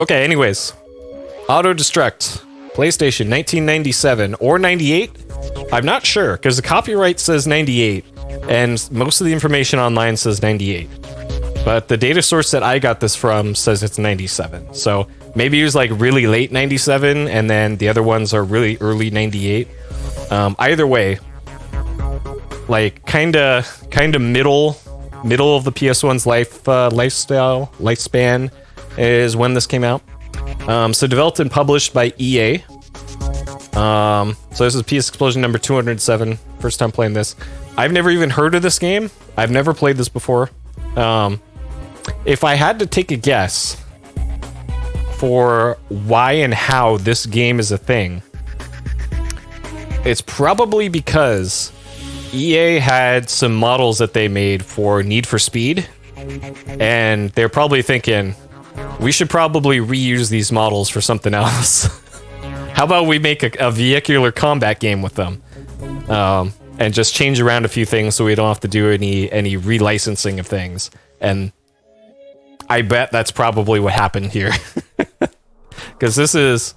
Okay, anyways. Auto Destruct. PlayStation 1997 or 98? I'm not sure, because the copyright says 98, and most of the information online says 98. But the data source that I got this from says it's 97. So maybe it was like really late 97, and then the other ones are really early 98. Either way, like kinda middle of the PS1's lifespan is when this came out. So developed and published by EA. So this is PSXplosion number 207. First time playing this. I've never even heard of this game. I've never played this before. If I had to take a guess for why and how this game is a thing, it's probably because EA had some models that they made for Need for Speed, and they're probably thinking, we should probably reuse these models for something else. How about we make a vehicular combat game with them, and just change around a few things so we don't have to do any relicensing of things. And I bet that's probably what happened here, because this is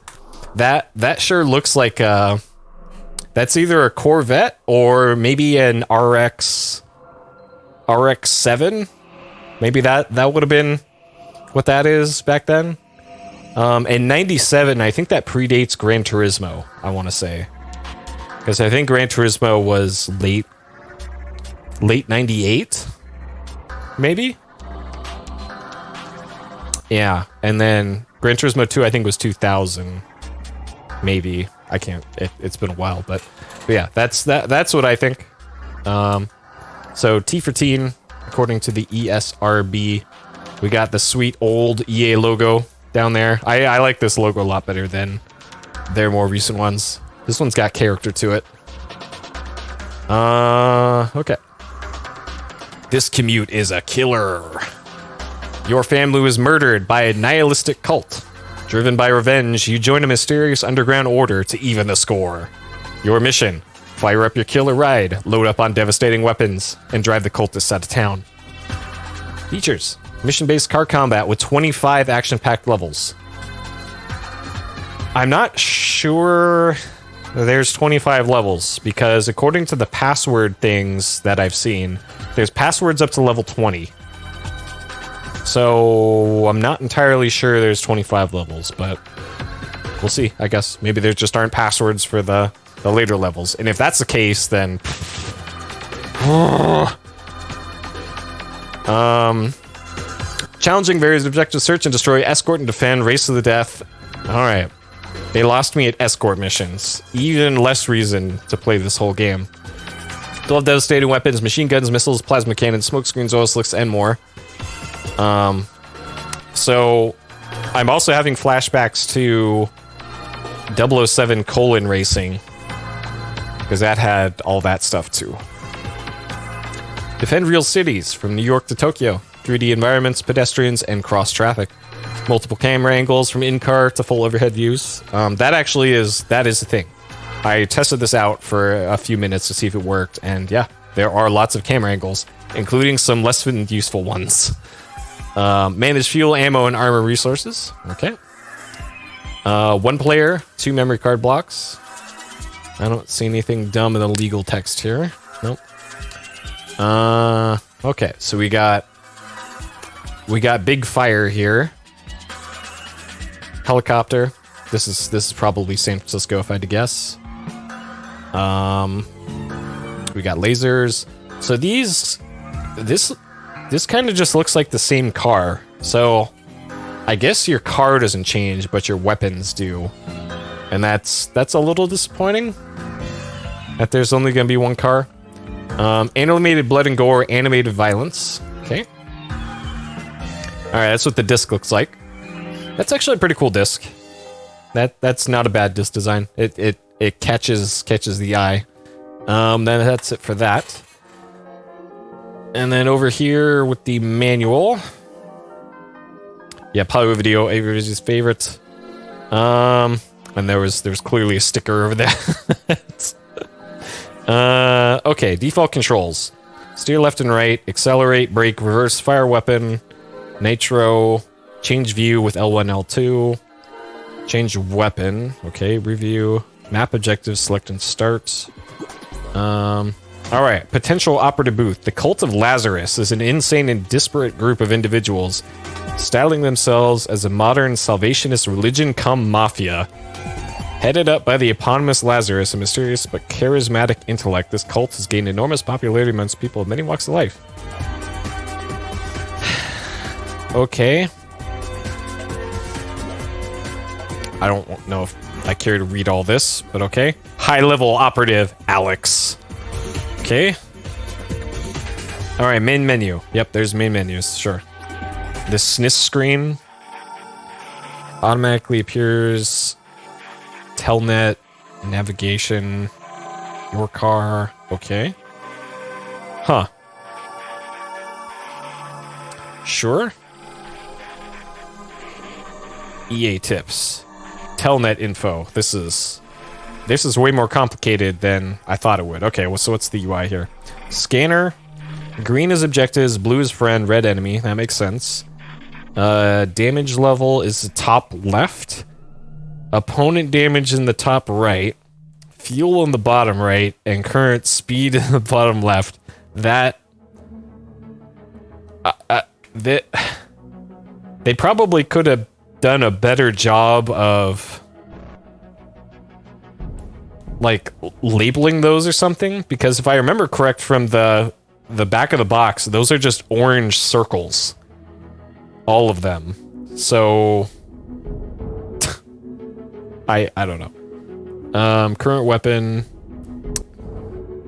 that sure looks like that's either a Corvette or maybe an RX-7. Maybe that would have been what that is back then. And 97, I think that predates Gran Turismo, I want to say. Because I think Gran Turismo was late 98? Maybe? Yeah, and then Gran Turismo 2, I think, was 2000. Maybe. I can't. It's been a while, but yeah, that's what I think. So T for teen, according to the ESRB. We got the sweet old EA logo down there. I like this logo a lot better than their more recent ones. This one's got character to it. Okay. This commute is a killer. Your family was murdered by a nihilistic cult. Driven by revenge, you join a mysterious underground order to even the score. Your mission: fire up your killer ride, load up on devastating weapons, and drive the cultists out of town. Features: mission-based car combat with 25 action-packed levels. I'm not sure there's 25 levels, because according to the password things that I've seen, there's passwords up to level 20. So I'm not entirely sure there's 25 levels, but we'll see, I guess. Maybe there just aren't passwords for the later levels. And if that's the case, then... Challenging various objectives: search and destroy, escort and defend, race to the death. Alright. They lost me at escort missions. Even less reason to play this whole game. 12 devastating weapons, machine guns, missiles, plasma cannons, smoke screens, oil slicks, and more. So I'm also having flashbacks to 007 colon racing, because that had all that stuff too. Defend real cities from New York to Tokyo. 3D environments, pedestrians, and cross traffic. Multiple camera angles from in-car to full overhead views. That is a thing. I tested this out for a few minutes to see if it worked, and yeah, there are lots of camera angles, including some less than useful ones. Manage fuel, ammo, and armor resources. Okay. 1 player, 2 memory card blocks. I don't see anything dumb in the legal text here. Nope. Okay, so we got big fire here. Helicopter. This is probably San Francisco if I had to guess. We got lasers. So this kind of just looks like the same car. So I guess your car doesn't change, but your weapons do. And that's a little disappointing that there's only going to be one car. Animated blood and gore, animated violence. Okay. Alright, that's what the disc looks like. That's actually a pretty cool disc. That's not a bad disc design. It catches the eye. Then that's it for that. And then over here with the manual. Yeah, Poly Video, everybody's favorite. And there was clearly a sticker over there. Okay, default controls. Steer left and right, accelerate, brake, reverse, fire weapon, nitro, Change view with L1, L2. Change weapon. Okay, review. Map objectives, select and start. Alright, potential operative booth. The Cult of Lazarus is an insane and disparate group of individuals styling themselves as a modern salvationist religion cum mafia. Headed up by the eponymous Lazarus, a mysterious but charismatic intellect, this cult has gained enormous popularity amongst people of many walks of life. Okay. I don't know if I care to read all this, but okay. High-level operative, Alex. Okay. Alright, main menu. Yep, there's main menus, sure. The SNIS screen automatically appears. Telnet, navigation, your car. Okay. Huh. Sure. EA tips. Telnet info. This is way more complicated than I thought it would. Okay, well, so what's the UI here? Scanner. Green is objectives, blue is friend, red enemy. That makes sense. Damage level is the top left. Opponent damage in the top right. Fuel in the bottom right. And current speed in the bottom left. That... they probably could have done a better job of... like, labeling those or something, because if I remember correct from the back of the box, those are just orange circles. All of them. So... I don't know. Current weapon.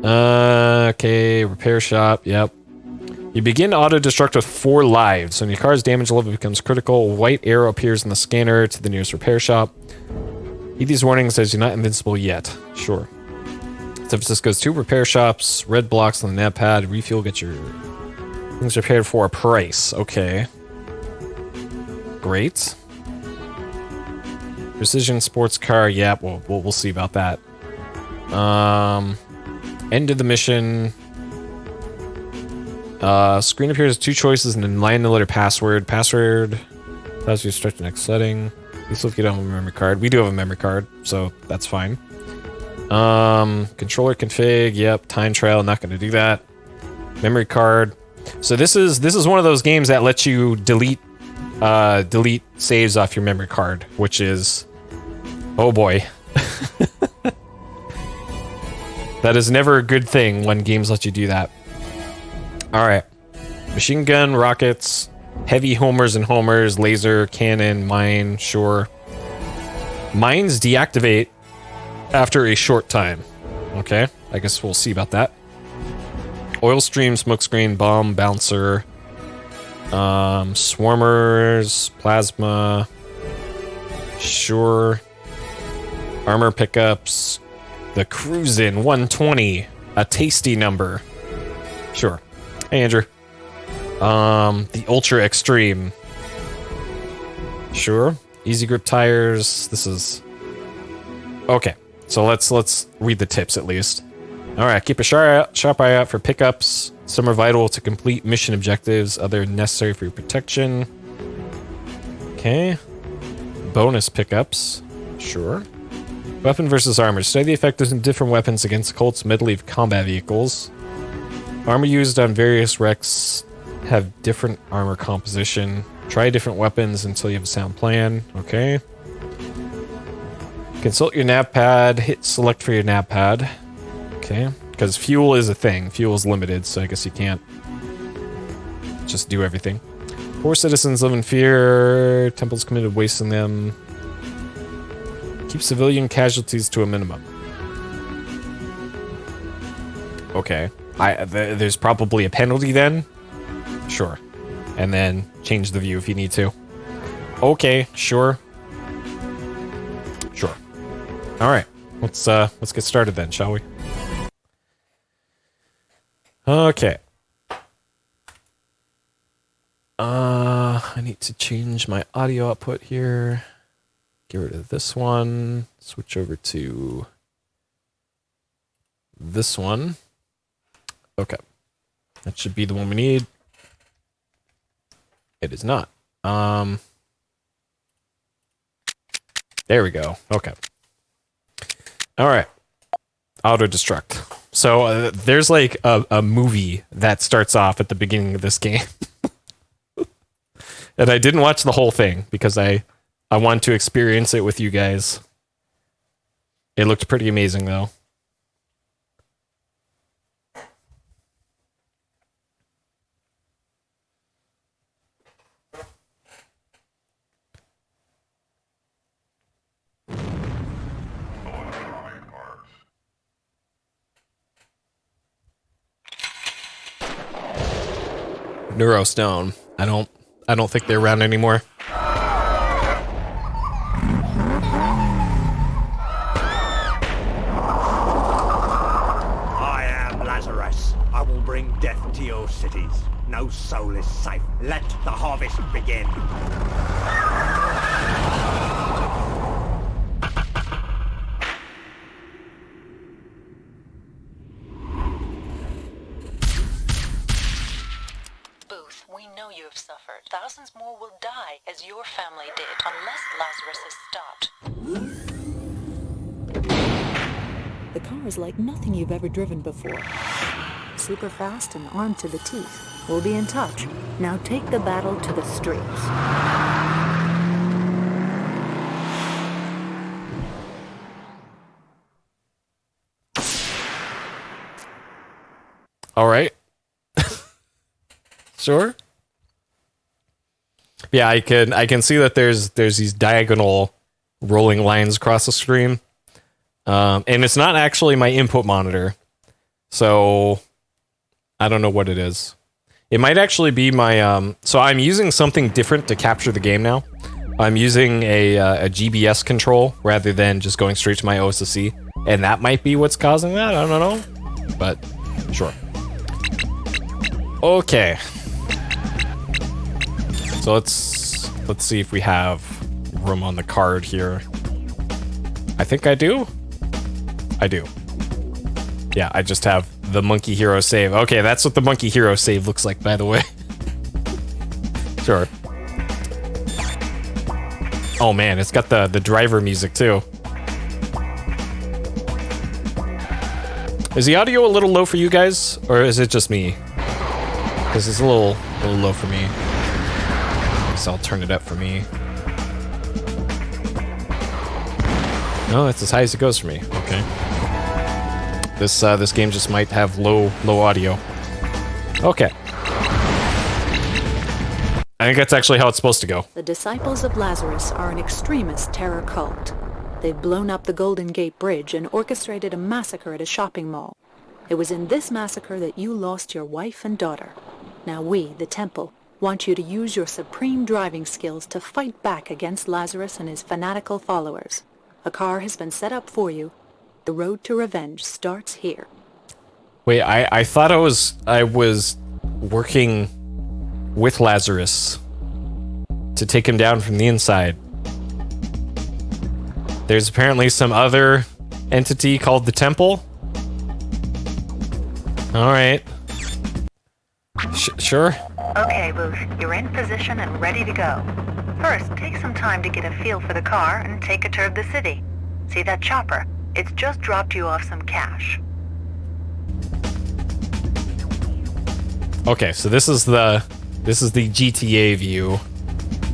Okay, repair shop, yep. You begin auto-destruct with 4 lives. When your car's damage level becomes critical, a white arrow appears in the scanner to the nearest repair shop. Heed these warnings as you're not invincible yet. Sure. So if this goes to repair shops, red blocks on the nav pad, refuel, get your things repaired for a price. Okay. Great. Precision sports car, yeah, we'll see about that. End of the mission. Screen appears with 2 choices and then line the letter password. Password allows you to start the next setting. Please look if you don't have a memory card. We do have a memory card, so that's fine. Controller config, yep. Time trial, not going to do that. Memory card. So this is one of those games that lets you delete saves off your memory card, which is, oh boy. That is never a good thing when games let you do that. Alright. Machine gun, rockets, heavy homers and homers, laser, cannon, mine, sure. Mines deactivate after a short time. Okay, I guess we'll see about that. Oil stream, smoke screen, bomb, bouncer, swarmers, plasma, sure. Armor pickups, the Cruisin' 120, a tasty number. Sure. Hey, Andrew. The Ultra Extreme. Sure. Easy grip tires. This is... okay. So let's read the tips at least. Alright, keep a sharp eye out for pickups. Some are vital to complete mission objectives. Other necessary for your protection. Okay. Bonus pickups. Sure. Weapon versus armor. Study the effect of different weapons against Colt's medley of combat vehicles. Armor used on various wrecks have different armor composition. Try different weapons until you have a sound plan. Okay. Consult your nav pad. Hit select for your nav pad. Okay. Because fuel is a thing. Fuel is limited, so I guess you can't just do everything. Poor citizens live in fear. Temples committed wasting them. Keep civilian casualties to a minimum. Okay. There's probably a penalty then? Sure. And then change the view if you need to. Okay, sure. Sure. Alright. Let's get started then, shall we? Okay. I need to change my audio output here. Get rid of this one. Switch over to this one. Okay. That should be the one we need. It is not. There we go. Okay. All right. Auto destruct. So there's like a movie that starts off at the beginning of this game. And I didn't watch the whole thing because I wanted to experience it with you guys. It looked pretty amazing though. Neurostone. I don't think they're around anymore. I am Lazarus. I will bring death to your cities. No soul is safe. Let the harvest begin. We know you have suffered. Thousands more will die, as your family did, unless Lazarus is stopped. The car is like nothing you've ever driven before. Super fast and armed to the teeth. We'll be in touch. Now take the battle to the streets. All right. Sure. Yeah, I can see that there's these diagonal rolling lines across the screen. And it's not actually my input monitor. So I don't know what it is. It might actually be my so I'm using something different to capture the game now. I'm using a GBS control rather than just going straight to my OSSC, and that might be what's causing that. I don't know. But sure. Okay. So let's see if we have room on the card here. I think I do. I do. Yeah, I just have the Monkey Hero save. Okay, that's what the Monkey Hero save looks like, by the way. Sure. Oh man, it's got the driver music too. Is the audio a little low for you guys, or is it just me? Because it's a little low for me. So I'll turn it up for me. No, that's as high as it goes for me. Okay. This game just might have low audio. Okay. I think that's actually how it's supposed to go. The Disciples of Lazarus are an extremist terror cult. They've blown up the Golden Gate Bridge and orchestrated a massacre at a shopping mall. It was in this massacre that you lost your wife and daughter. Now we, the Temple, want you to use your supreme driving skills to fight back against Lazarus and his fanatical followers. A car has been set up for you. The road to revenge starts here. Wait, I thought I was working with Lazarus to take him down from the inside. There's apparently some other entity called the Temple. All right. Sure. Okay, Booth, you're in position and ready to go. First, take some time to get a feel for the car and take a tour of the city. See that chopper? It's just dropped you off some cash. Okay, so this is the GTA view,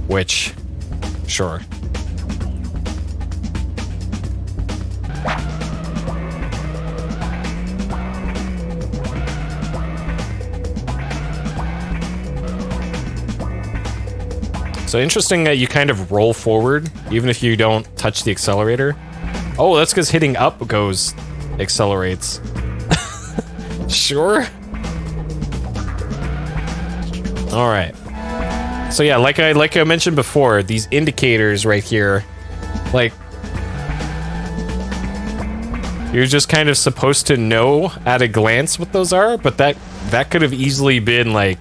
which, sure. So interesting that you kind of roll forward, even if you don't touch the accelerator. Oh, that's because hitting up accelerates. Sure. All right. So yeah, like I mentioned before, these indicators right here, like, you're just kind of supposed to know at a glance what those are, but that could have easily been like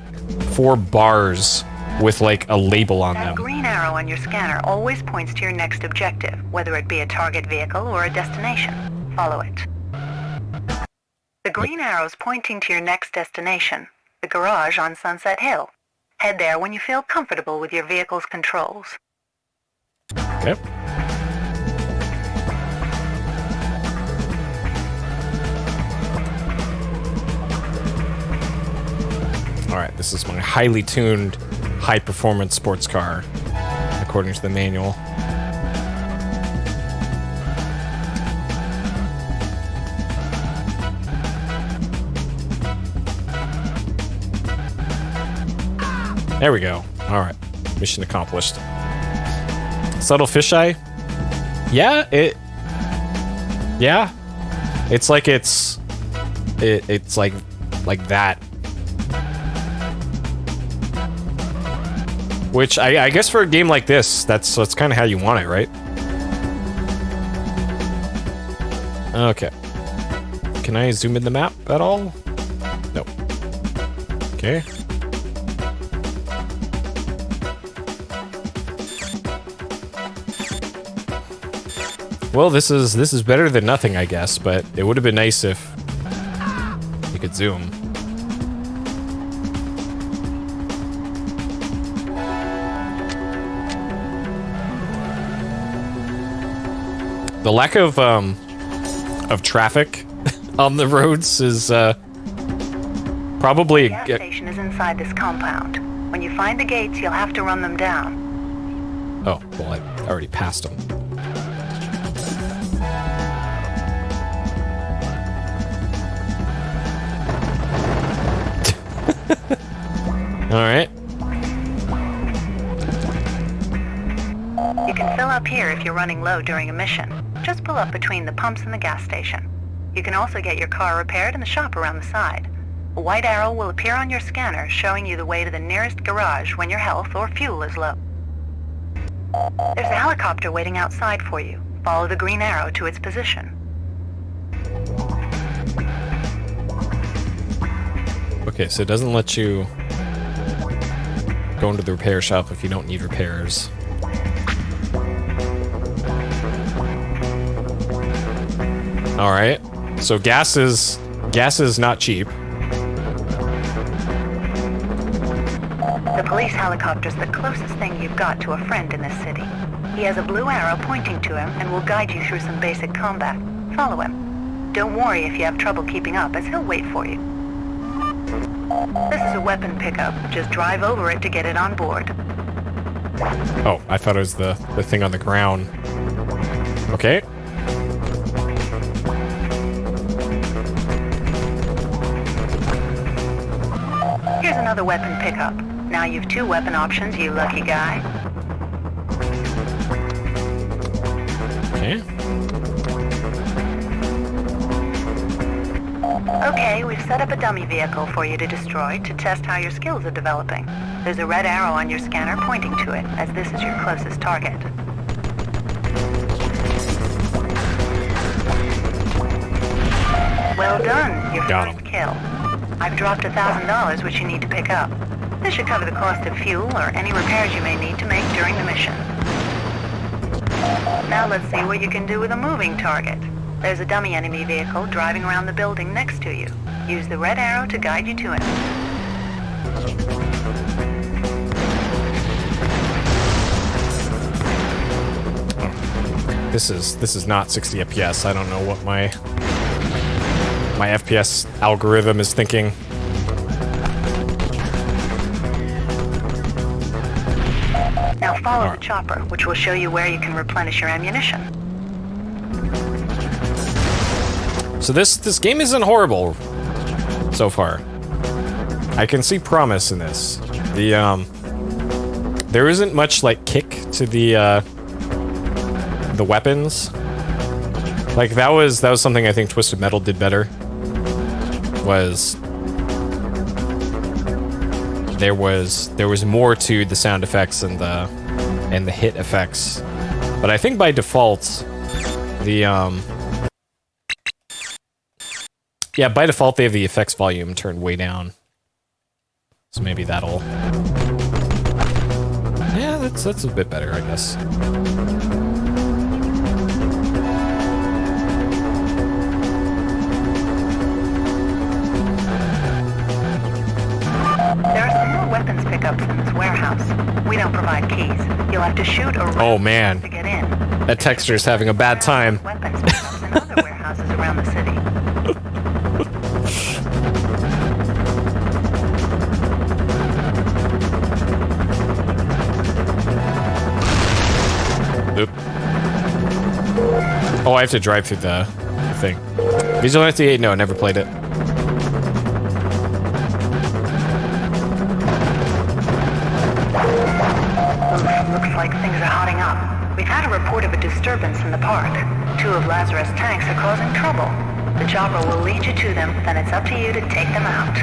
4 bars with like a label on them. That green arrow on your scanner always points to your next objective, whether it be a target vehicle or a destination. Follow it. The green arrow's pointing to your next destination, the garage on Sunset Hill. Head there when you feel comfortable with your vehicle's controls. Okay. All right, this is my highly tuned, high-performance sports car, according to the manual. There we go. All right, mission accomplished. Subtle fisheye. Yeah, it's like it's like that. Which I guess for a game like this, that's kind of how you want it, right? Okay. Can I zoom in the map at all? No. Okay. Well, this is better than nothing, I guess, but it would have been nice if you could zoom. The lack of traffic on the roads is probably The gas station is inside this compound. When you find the gates, you'll have to run them down. Oh, well, I already passed them. All right. You can fill up here if you're running low during a mission. Just pull up between the pumps and the gas station. You can also get your car repaired in the shop around the side. A white arrow will appear on your scanner showing you the way to the nearest garage when your health or fuel is low. There's a helicopter waiting outside for you. Follow the green arrow to its position. Okay, so it doesn't let you go into the repair shop if you don't need repairs. All right, so gas is not cheap. The police helicopter's the closest thing you've got to a friend in this city. He has a blue arrow pointing to him and will guide you through some basic combat. Follow him. Don't worry if you have trouble keeping up, as he'll wait for you. This is a weapon pickup. Just drive over it to get it on board. Oh, I thought it was the thing on the ground. Okay. Here's another weapon pickup. Now you've 2 weapon options, you lucky guy. Okay. Okay, we've set up a dummy vehicle for you to destroy to test how your skills are developing. There's a red arrow on your scanner pointing to it, as this is your closest target. Well done, your Got first him. kill. I've dropped $1,000, which you need to pick up. This should cover the cost of fuel or any repairs you may need to make during the mission. Now let's see what you can do with a moving target. There's a dummy enemy vehicle driving around the building next to you. Use the red arrow to guide you to him. This is not 60 FPS. I don't know what my FPS algorithm is thinking. Now follow the chopper, which will show you where you can replenish your ammunition. So this game isn't horrible so far. I can see promise in this. There isn't much like kick to the weapons. Like that was something I think Twisted Metal did better. Was there was more to the sound effects and the hit effects. But I think by default by default they have the effects volume turned way down. So maybe that'll... Yeah, that's a bit better, I guess. There are some more weapons pickups in this warehouse. We don't provide keys. You'll have to shoot or Oh man, to get in. that texture's having a bad time. Weapons pickups in other warehouses around the city. Oop. Oh, I have to drive through the thing. Vigilante 8, no, never played it. Looks like things are hotting up. We've had a report of a disturbance in the park. 2 of Lazarus' tanks are causing trouble. The chopper will lead you to them, then it's up to you to take them out.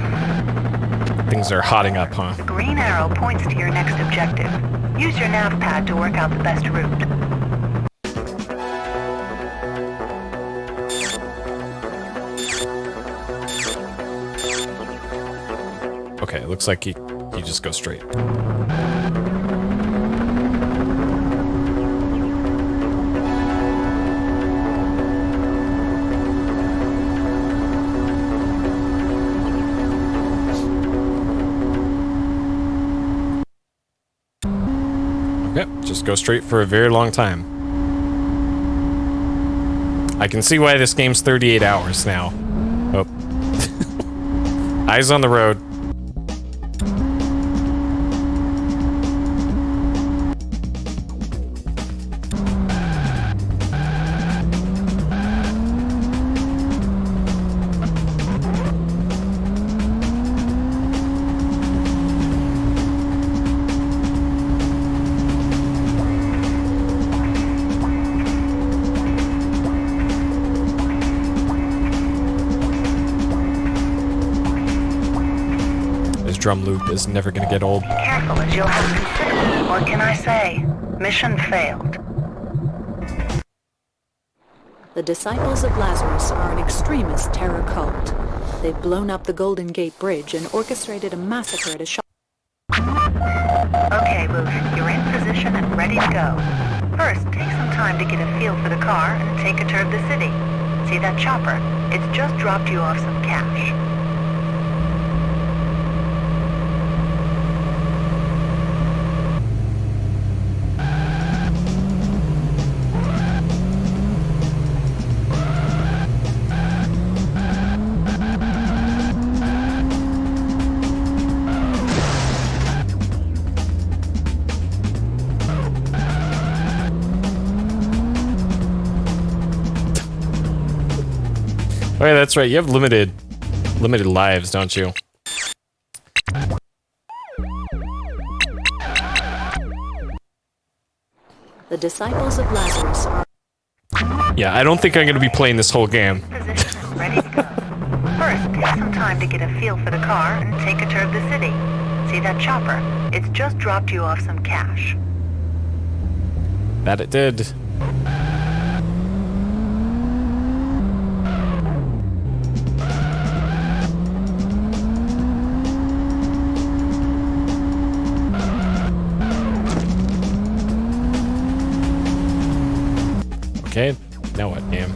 Things are hotting up, huh? The green arrow points to your next objective. Use your nav pad to work out the best route. Okay, it looks like you just go straight. Okay, just go straight for a very long time. I can see why this game's 38 hours now. Oh. Eyes on the road. Drum loop is never gonna get old. Careful, as you'll have considered. What can I say? Mission failed. The Disciples of Lazarus are an extremist terror cult. They've blown up the Golden Gate Bridge and orchestrated a massacre at a shop. Okay, Booth, you're in position and ready to go. First, take some time to get a feel for the car and take a tour of the city. See that chopper? It's just dropped you off some cash. Oh yeah, that's right. You have limited lives, don't you? The Disciples of Lazarus are... Yeah, I don't think I'm gonna be playing this whole game. Position and ready to go. First, take some time to get a feel for the car and take a tour of the city. See that chopper? It's just dropped you off some cash. That it did. Okay, now what, game?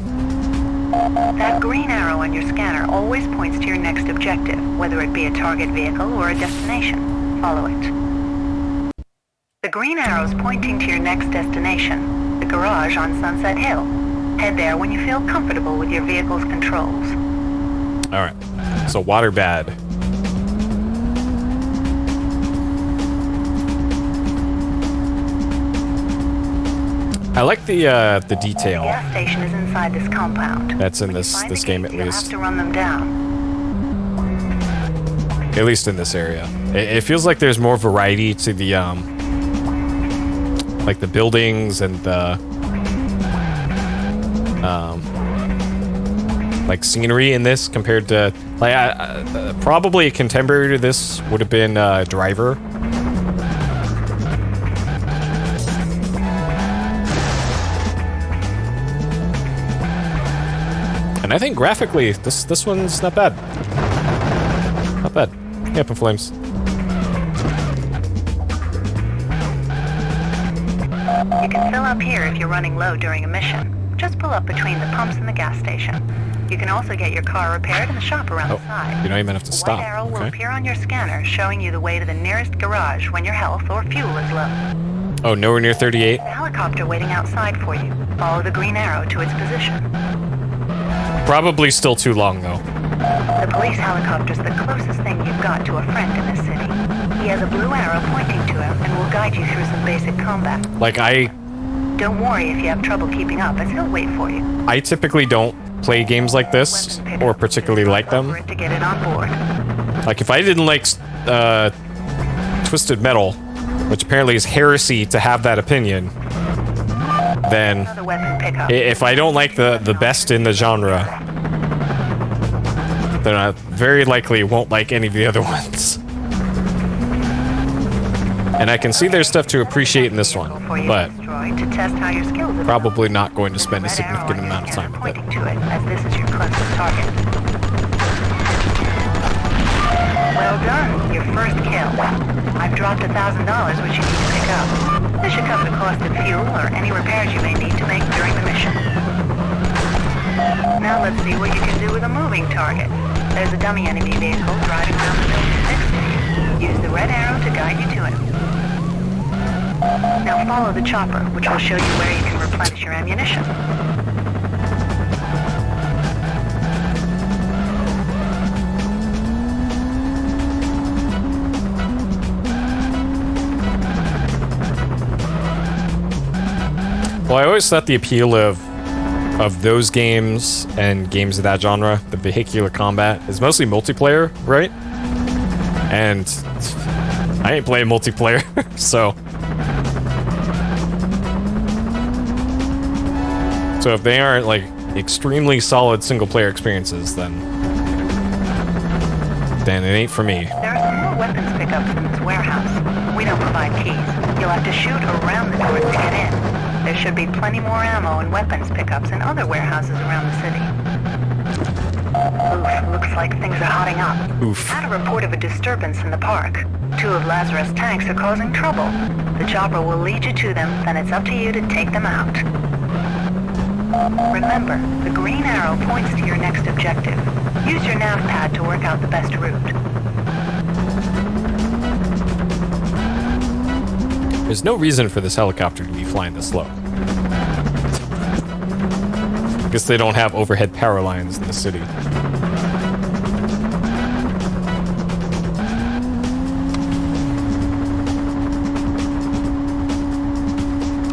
That green arrow on your scanner always points to your next objective, whether it be a target vehicle or a destination. Follow it. The green arrow's pointing to your next destination, the garage on Sunset Hill. Head there when you feel comfortable with your vehicle's controls. Alright, so water bad. I like the detail. The gas station is inside this compound. That's in this game at You'll least. have to run them down. At least in this area. It feels like there's more variety to the like the buildings and the like scenery in this compared to like probably a contemporary to this would have been Driver. And I think graphically, this one's not bad. Not bad. Yeah, up in flames. You can fill up here if you're running low during a mission. Just pull up between the pumps and the gas station. You can also get your car repaired in the shop around the side. You don't even have to stop. A white arrow will Okay. appear on your scanner, showing you the way to the nearest garage when your health or fuel is low. Oh, nowhere near 38? A helicopter waiting outside for you. Follow the green arrow to its position. Probably still too long, though. The police helicopter's the closest thing you've got to a friend in this city. He has a blue arrow pointing to him and will guide you through some basic combat. Like, I Don't worry if you have trouble keeping up, as he'll wait for you. I typically don't play games like this, or particularly like them. To get it on board. Like, if I didn't like Twisted Metal, which apparently is heresy to have that opinion, then Another weapon pickup. if I don't like the best in the genre, then I very likely won't like any of the other ones. And I can see there's stuff to appreciate in this one, but To test how your skills are probably not going to spend a Red arrow significant on your amount of time scanner with it. pointing to it, as this is your closest target. Well done, your first kill. I've dropped $1,000, which you need to pick up. This should cover the cost of fuel or any repairs you may need to make during the mission. Now let's see what you can do with a moving target. There's a dummy enemy vehicle driving around the building next to you. Use the red arrow to guide you to it. Now follow the chopper, which will show you where you can replenish your ammunition. Well, I always thought the appeal of those games and games of that genre, the vehicular combat, is mostly multiplayer, right? And I ain't playing multiplayer, so if they aren't like extremely solid single-player experiences, then it ain't for me. There are some more weapons pickups in this warehouse. We don't provide keys. You'll have to shoot around the doors to get in. There should be plenty more ammo and weapons pickups in other warehouses around the city. Oof, looks like things are hotting up. Oof. Had a report of a disturbance in the park. 2 of Lazarus' tanks are causing trouble. The chopper will lead you to them, then it's up to you to take them out. Remember, the green arrow points to your next objective. Use your nav pad to work out the best route. There's no reason for this helicopter to be flying this low. I guess they don't have overhead power lines in the city.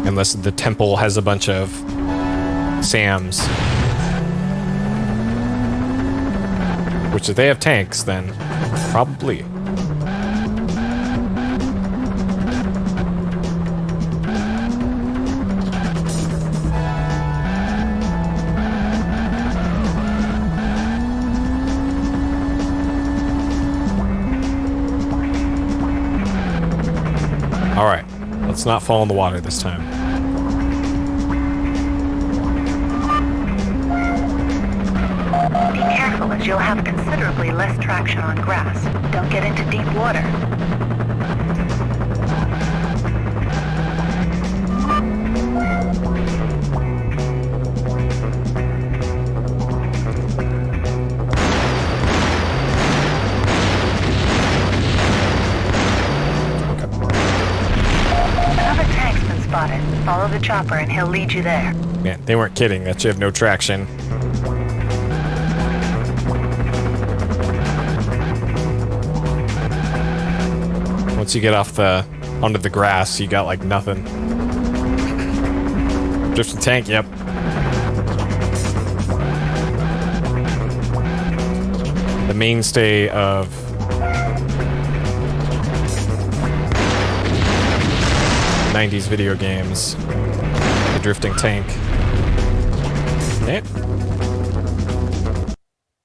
Unless the temple has a bunch of SAMs. Which if they have tanks, then probably. Alright, let's not fall in the water this time. Be careful, as you'll have considerably less traction on grass. Don't get into deep water. Another tank's been spotted. Follow the chopper and he'll lead you there. Man, they weren't kidding that you have no traction. Once you get off onto the grass, you got like nothing. Just a tank, yep. The mainstay of '90s video games. The drifting tank. Okay.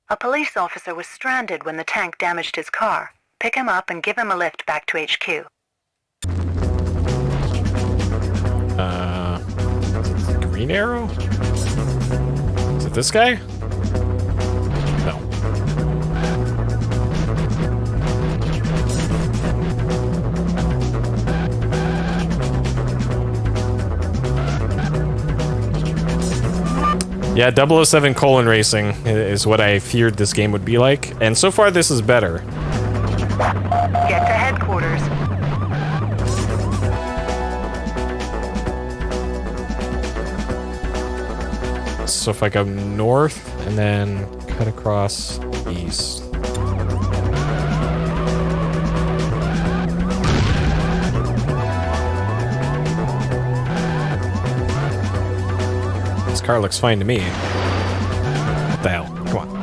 A police officer was stranded when the tank damaged his car. Pick him up and give him a lift back to HQ. Green arrow? Is it this guy? No. Yeah, 007 colon racing is what I feared this game would be like, and so far this is better. Get to headquarters. So if I go north and then cut across east. This car looks fine to me. What the hell? Come on.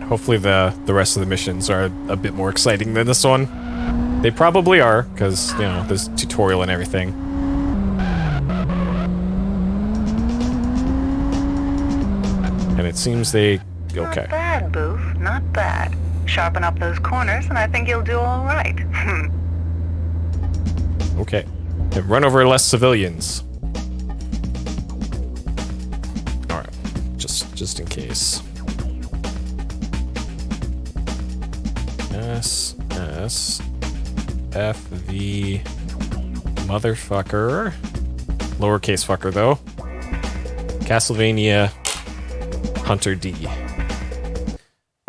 Hopefully the rest of the missions are a bit more exciting than this one. They probably are, because, you know, there's tutorial and everything. And it seems they... okay. Not bad, Boof. Not bad. Sharpen up those corners, and I think you'll do all right. Okay. And run over less civilians. Alright. Just in case. S F V motherfucker. Lowercase fucker though. Castlevania Hunter D.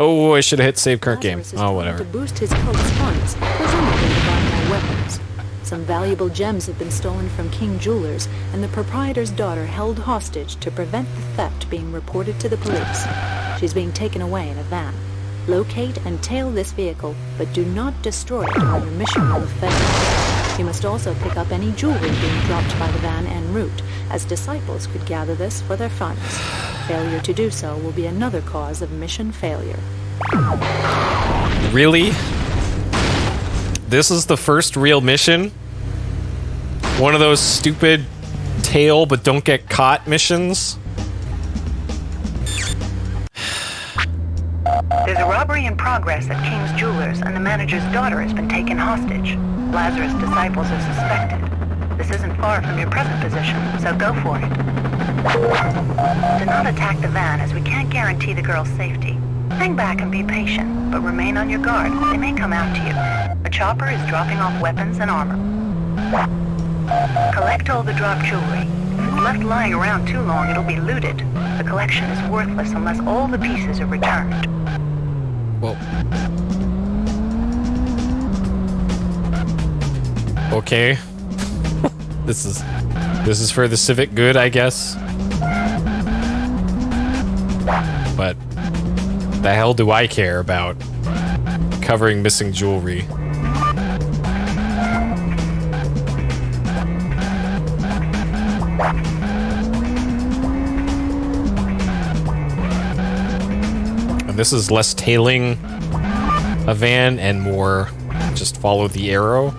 Oh, I should have hit save current game. Oh, whatever. To boost his cult's funds, presumably to buy more weapons. Some valuable gems have been stolen from King Jewelers, and the proprietor's daughter held hostage to prevent the theft being reported to the police. She's being taken away in a van. Locate and tail this vehicle, but do not destroy it or your mission will fail. You must also pick up any jewelry being dropped by the van en route, as disciples could gather this for their funds. Failure to do so will be another cause of mission failure. Really? This is the first real mission? One of those stupid tail but don't get caught missions? There's a robbery in progress at King's Jewelers, and the manager's daughter has been taken hostage. Lazarus' disciples are suspected. This isn't far from your present position, so go for it. Do not attack the van, as we can't guarantee the girl's safety. Hang back and be patient, but remain on your guard. They may come after you. A chopper is dropping off weapons and armor. Collect all the dropped jewelry. If it's left lying around too long, it'll be looted. The collection is worthless unless all the pieces are returned. Well. Okay. This is for the civic good, I guess. But the hell do I care about covering missing jewelry? This is less tailing a van and more just follow the arrow.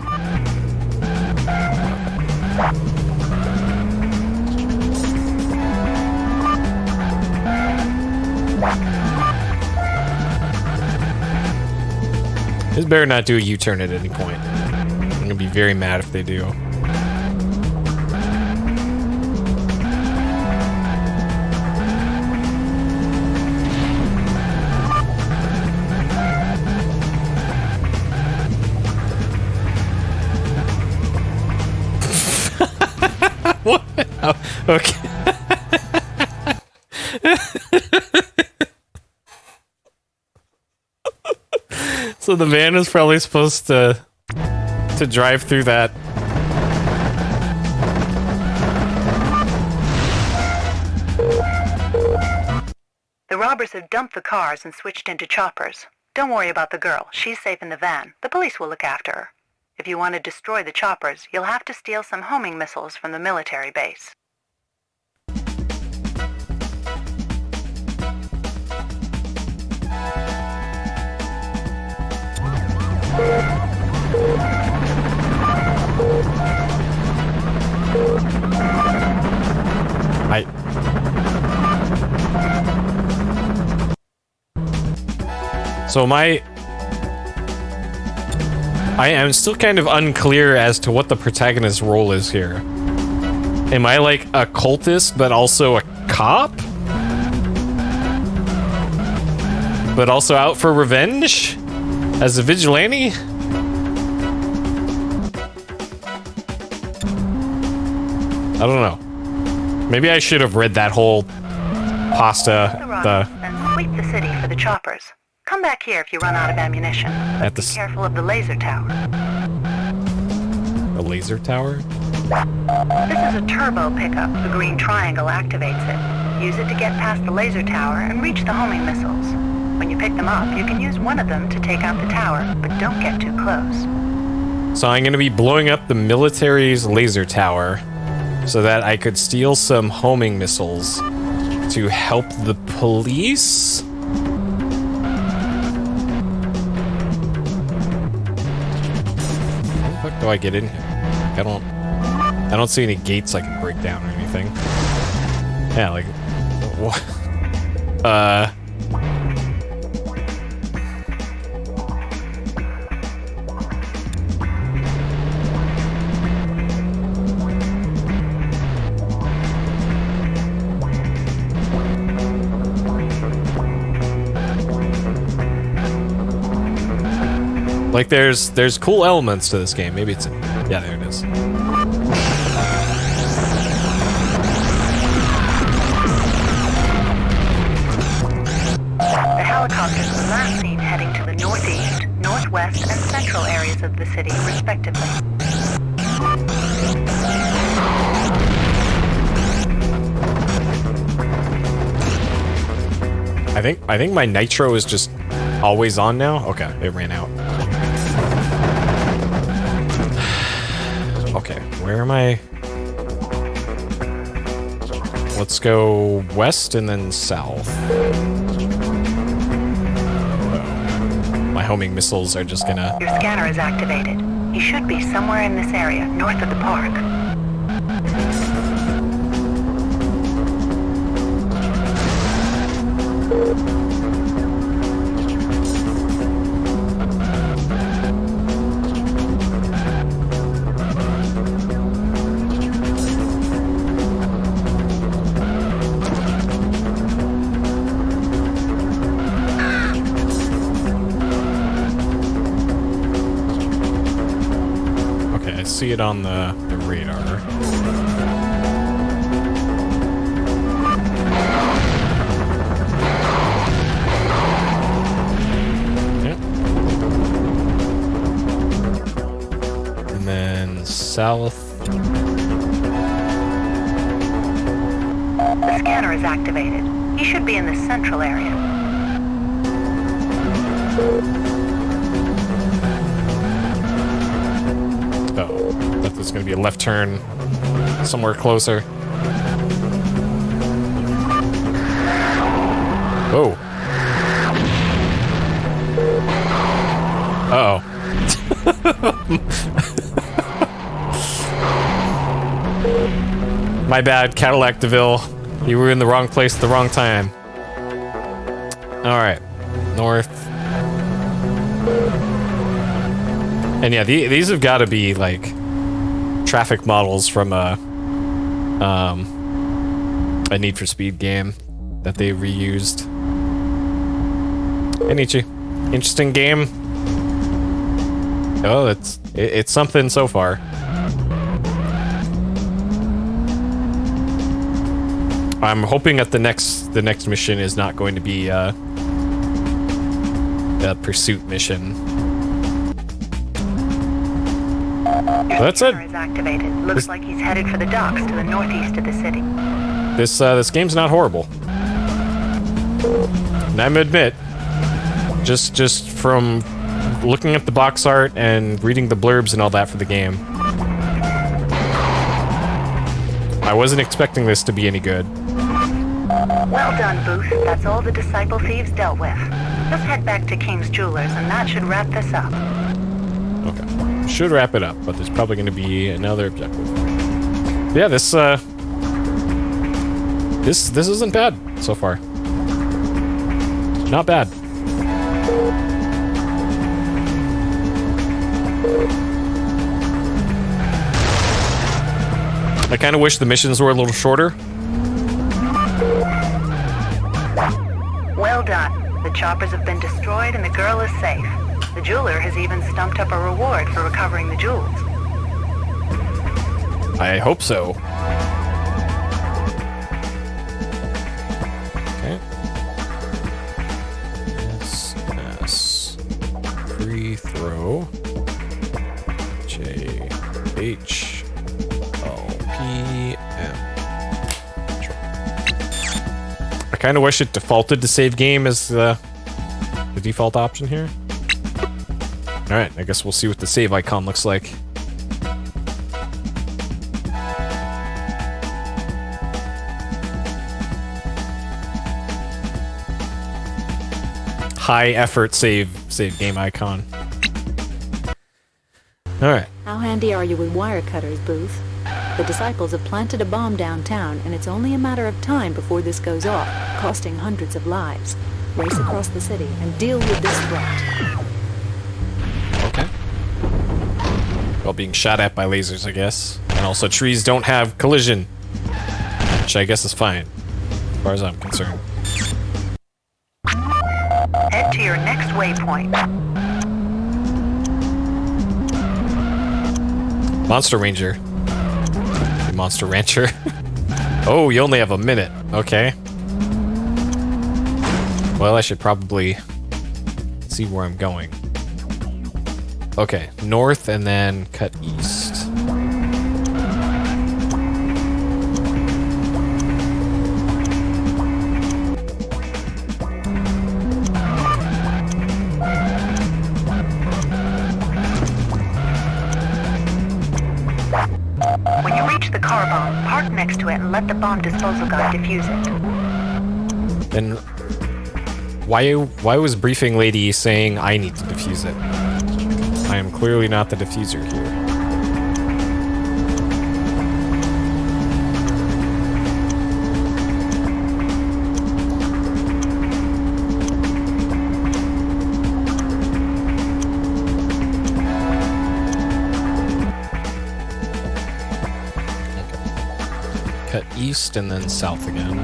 This better not do a U-turn at any point. I'm gonna be very mad if they do. What? Oh, okay. So the van is probably supposed to drive through that. The robbers have dumped the cars and switched into choppers. Don't worry about the girl. She's safe in the van. The police will look after her. If you want to destroy the choppers, you'll have to steal some homing missiles from the military base. So I am still kind of unclear as to what the protagonist's role is here. Am I like a cultist, but also a cop? But also out for revenge? As a vigilante? I don't know. Maybe I should have read that whole pasta. And sweep the city for the choppers. Come back here if you run out of ammunition. At the Be careful of the laser tower. a laser tower. This is a turbo pickup. The green triangle activates it. Use it to get past the laser tower and reach the homing missiles. When you pick them up, you can use one of them to take out the tower, but don't get too close. So I'm going to be blowing up the military's laser tower so that I could steal some homing missiles to help the police. How the fuck do I get in here? I don't see any gates I can break down or anything. Yeah, like what? Like there's cool elements to this game. Maybe it's yeah, there it is. The helicopters were last seen heading to the northeast, northwest, and central areas of the city, respectively. I think my nitro is just always on now. Okay, it ran out. Okay, where am I? Let's go west and then south. My homing missiles are just gonna... Your scanner is activated. You should be somewhere in this area, north of the park. See it on the radar. Yeah. And then south. The scanner is activated. You should be in the central area. There's gonna be a left turn somewhere closer. Oh. Uh-oh. My bad, Cadillac DeVille. You were in the wrong place at the wrong time. Alright. North. And yeah, these have got to be, like, traffic models from a Need for Speed game that they reused. Hey, Nietzsche. Interesting game. Oh, it's something so far. I'm hoping that the next mission is not going to be a pursuit mission. That's it. Is activated. Looks like he's headed for the docks to the northeast of the city. This game's not horrible. And I'm admit, just from looking at the box art and reading the blurbs and all that for the game, I wasn't expecting this to be any good. Well done, Booth. That's all the Disciple Thieves dealt with. Let's head back to King's Jewelers, and that should wrap this up. Okay. Should wrap it up, but there's probably going to be another objective. Yeah, this isn't bad so far. Not bad. I kind of wish the missions were a little shorter. Well done. The choppers have been destroyed and the girl is safe. The jeweler has even stumped up a reward for recovering the jewels. I hope so. kind of wish it defaulted to save game as the default option here. Alright, I guess we'll see what the save icon looks like. High effort save game icon. Alright. How handy are you with wire cutters, Booth? The Disciples have planted a bomb downtown, and it's only a matter of time before this goes off, costing hundreds of lives. Race across the city and deal with this threat. Okay. Well, being shot at by lasers, I guess. And also trees don't have collision. Which I guess is fine, as far as I'm concerned. Head to your next waypoint. Monster Ranger. Monster Rancher. Oh, you only have a minute. Okay. Well, I should probably see where I'm going. Okay, north and then cut east. When you reach the car bomb, park next to it and let the bomb disposal guy defuse it. Then why was briefing lady saying I need to defuse it? I am clearly not the diffuser here. Cut east and then south again.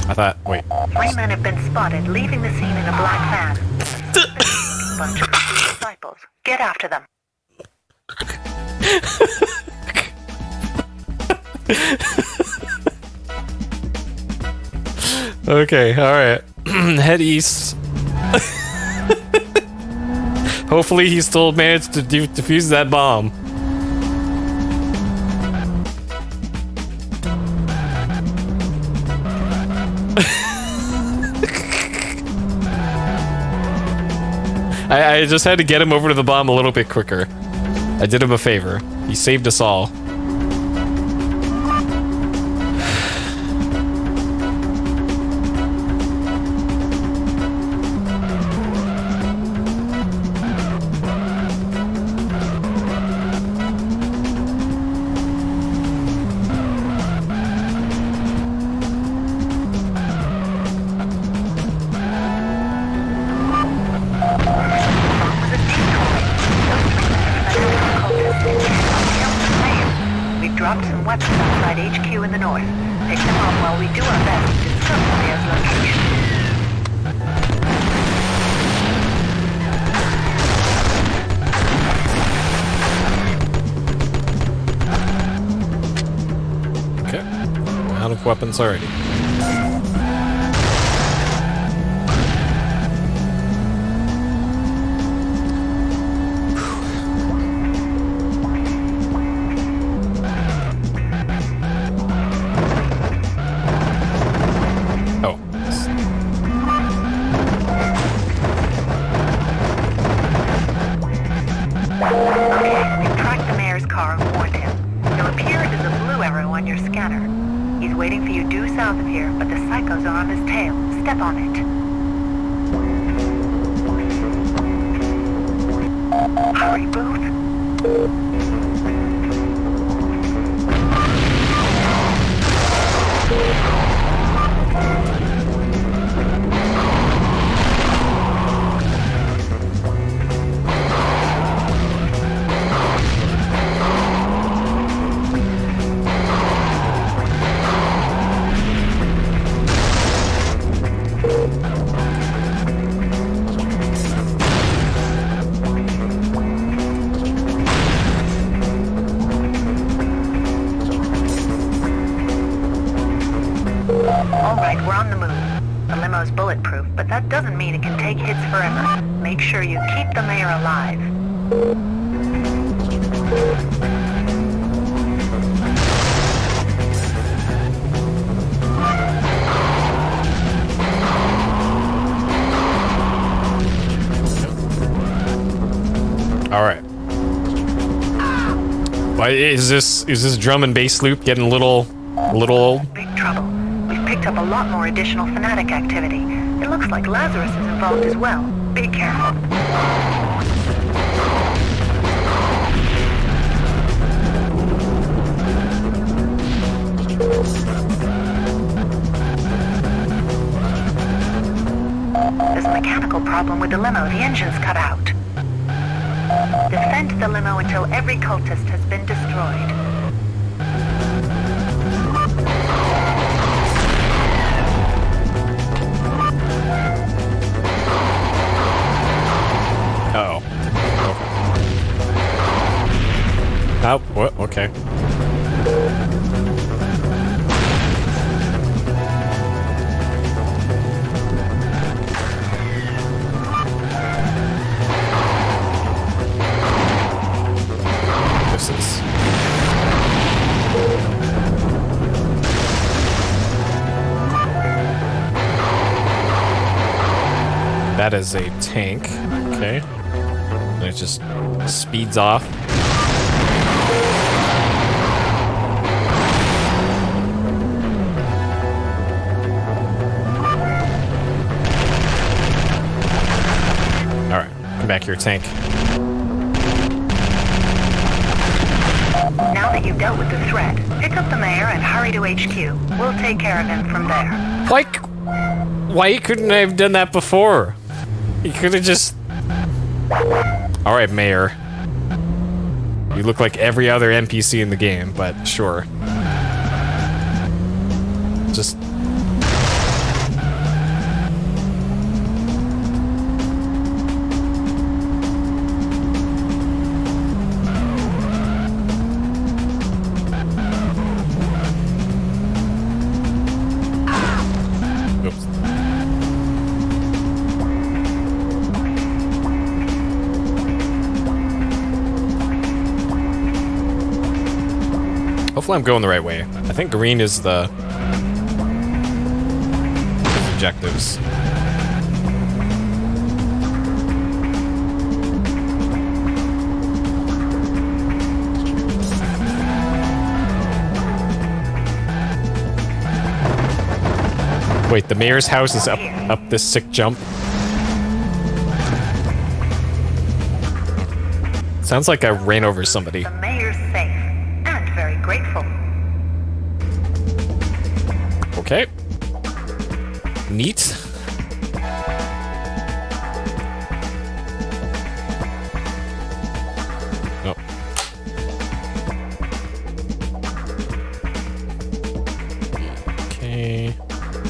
I thought, wait. 3 men have been spotted leaving the scene in a black van. Bunch of disciples. Get after them. Okay, alright. Head east. Hopefully he still managed to defuse that bomb. I just had to get him over to the bomb a little bit quicker. I did him a favor. He saved us all. We've dropped some weapons outside HQ in the north. Pick them up while we do our best to discover Leah's location. Okay. We're out of weapons already. Oh. Okay, we've tracked the mayor's car and warned him. There appeared as a blue arrow on your scanner. He's waiting for you due south of here, but the psychos are on his tail. Step on it. Hurry, Booth. doesn't mean it can take hits forever. Make sure you keep the mayor alive. All right. Why is this drum and bass loop getting a little old? Big trouble. We've picked up a lot more additional fanatic activity. It looks like Lazarus is involved as well. Be careful. There's a mechanical problem with the limo. The engine's cut out. Defend the limo until every cultist has been destroyed. Uh-oh. Oh, what? Okay. This is... That is a tank. Okay. And it just speeds off. Alright, come back here, tank. Now that you've dealt with the threat, pick up the mayor and hurry to HQ. We'll take care of him from there. Why couldn't I have done that before? You could have just... Alright, mayor. You look like every other NPC in the game, but sure. Just... Oops. Hopefully I'm going the right way. I think green is the objectives. Wait, the mayor's house is up this sick jump. Sounds like I ran over somebody. The mayor's safe and very grateful. Okay. Neat. Oh. Okay.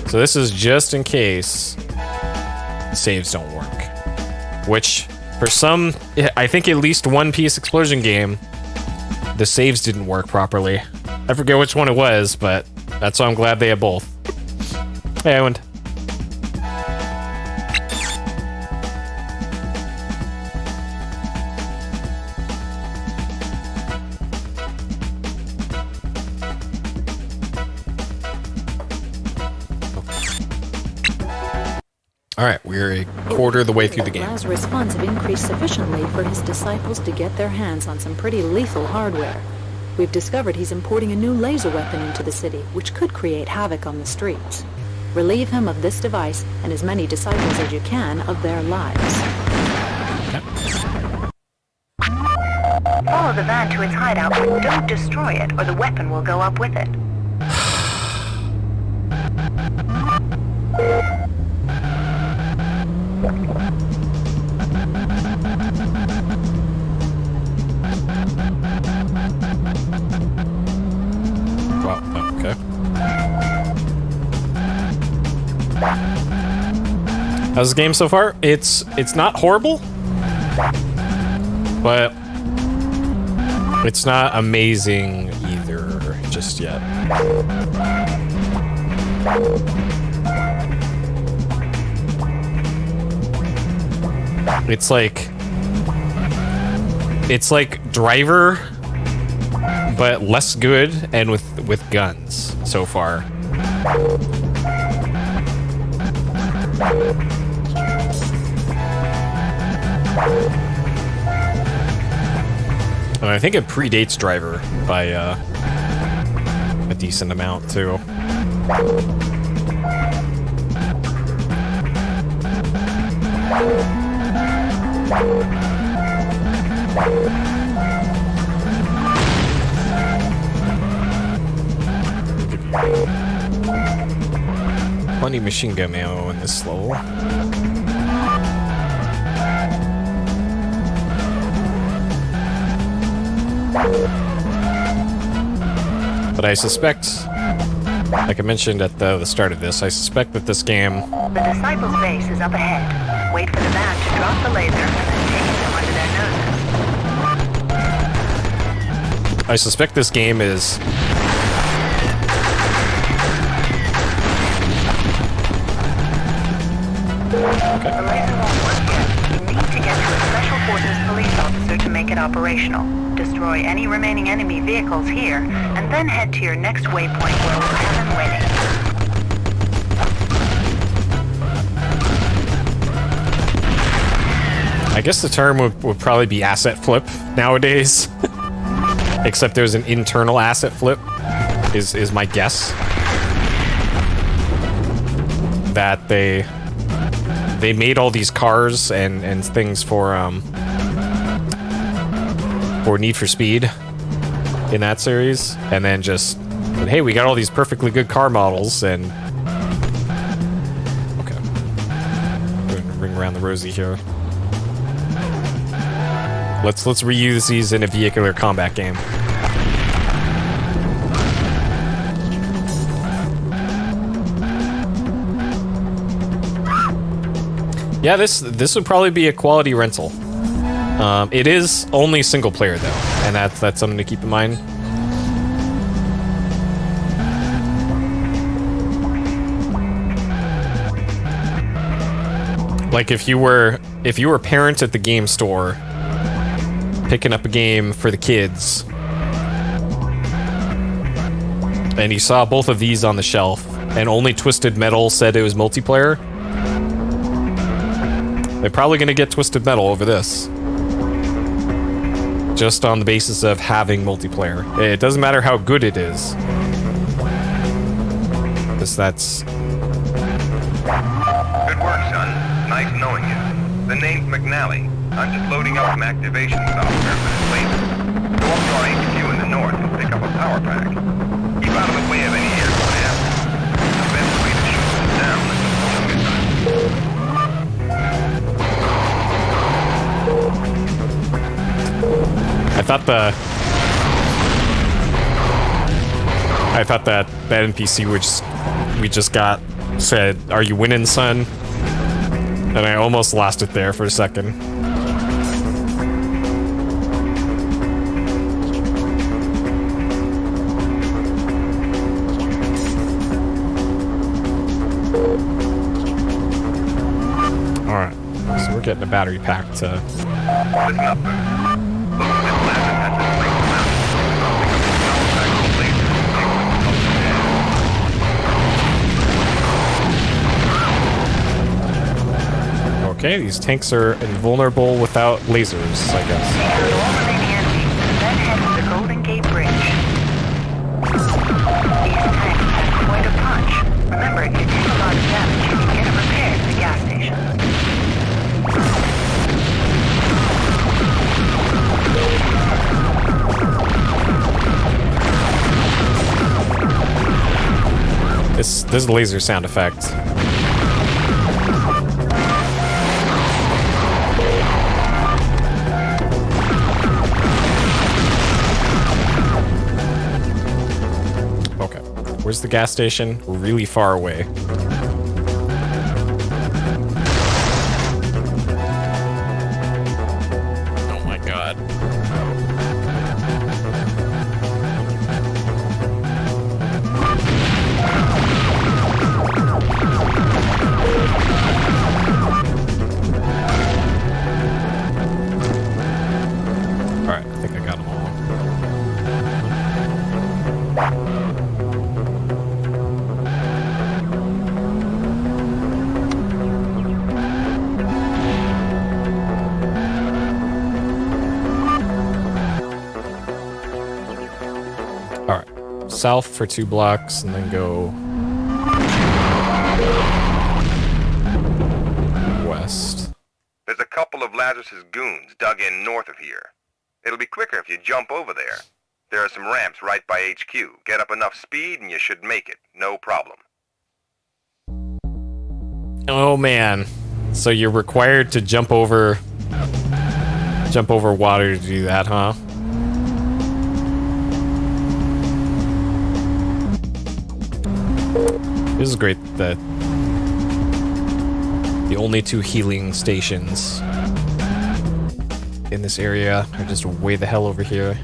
So this is just in case the saves don't work. Which, for some, I think at least one PSXplosion game, the saves didn't work properly. I forget which one it was, but that's why I'm glad they have both. Hey, I went. All right, we're a quarter of the way through the game. Lazarus funds have increased sufficiently for his disciples to get their hands on some pretty lethal hardware. We've discovered he's importing a new laser weapon into the city, which could create havoc on the streets. Relieve him of this device and as many disciples as you can of their lives. Follow the van to its hideout, but don't destroy it, or the weapon will go up with it. Wow, okay. How's the game so far? It's not horrible, but it's not amazing either just yet. It's like Driver, but less good and with guns so far. And I think it predates Driver by a decent amount too. Plenty of machine gun ammo in this level. But I suspect, like I mentioned at the start of this, I suspect that this game... The Disciples' base is up ahead. Wait for the van to drop the laser and then take them under their noses. I suspect this game is... The laser won't work yet. You need to get to a Special Forces police officer to make it operational. Destroy any remaining enemy vehicles here, and then head to your next waypoint where we'll have him waiting. I guess the term would probably be asset flip nowadays. Except there's an internal asset flip, is my guess. That they made all these cars and things for Need for Speed in that series, and then just, hey, we got all these perfectly good car models, and okay, ring around the rosy here. Let's reuse these in a vehicular combat game. Yeah, this would probably be a quality rental. It is only single player though, and that's something to keep in mind. Like if you were a parent at the game store picking up a game for the kids and you saw both of these on the shelf and only Twisted Metal said it was multiplayer, they're probably going to get Twisted Metal over this. Just on the basis of having multiplayer. It doesn't matter how good it is. Because that's... Good work, son. Nice knowing you. The name's McNally. I'm just loading up some activation software for this laser. Go up to our HQ in the north and pick up a power pack. Keep out of the way of any airborne assets. The best way to shoot them down is to pull them inside. I thought that NPC we just got said, "Are you winning, son?" And I almost lost it there for a second. All right, so we're getting a battery pack to. Listen up, Boo. Look, this laser has this place around. I'll pick up the power pack of the laser and take them up to Okay, these tanks are invulnerable without lasers, I guess. Take out all remaining enemies, then head to the Golden Gate Bridge. These tanks have quite a punch. Remember, if you take a lot of damage, you can get them repaired at the gas station. This laser sound effect. Okay, where's the gas station? We're really far away. Oh my god. south for 2 blocks and then go west. There's a couple of Lazarus's goons dug in north of here. It'll be quicker if you jump over there. There are some ramps right by HQ. Get up enough speed and you should make it. No problem. Oh man. So you're required to jump over water to do that, huh? This is great that the only 2 healing stations in this area are just way the hell over here.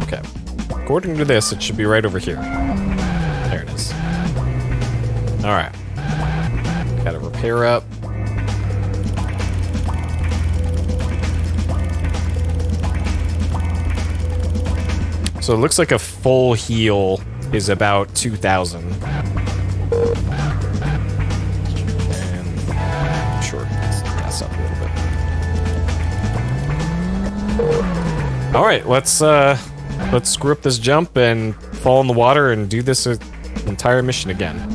Okay. According to this, it should be right over here. There it is. Alright. Gotta repair up. So it looks like a full heal is about 2,000. And sure, let's gas up a little bit. All right, let's screw up this jump and fall in the water and do this entire mission again.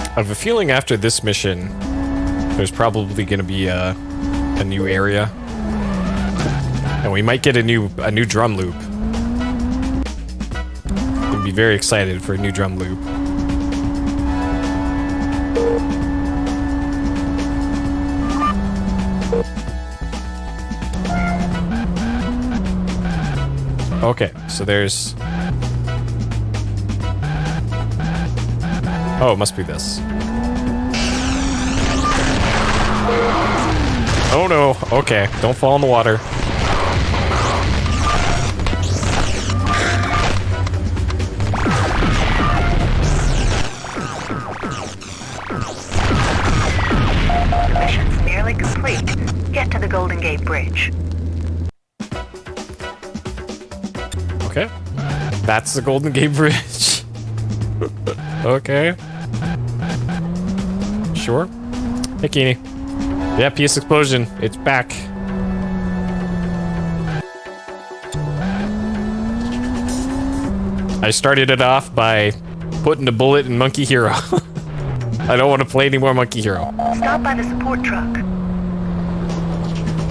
I have a feeling after this mission, there's probably going to be a new area, and we might get a new drum loop. I'd be very excited for a new drum loop. Okay, so there's... Oh, it must be this. Oh no, okay, don't fall in the water. Mission's nearly complete. Get to the Golden Gate Bridge. Okay, that's the Golden Gate Bridge. Okay. Sure. Hey, Keeney. Yeah, PSXplosion. It's back. I started it off by putting a bullet in Monkey Hero. I don't want to play any more Monkey Hero. Stop by the support truck.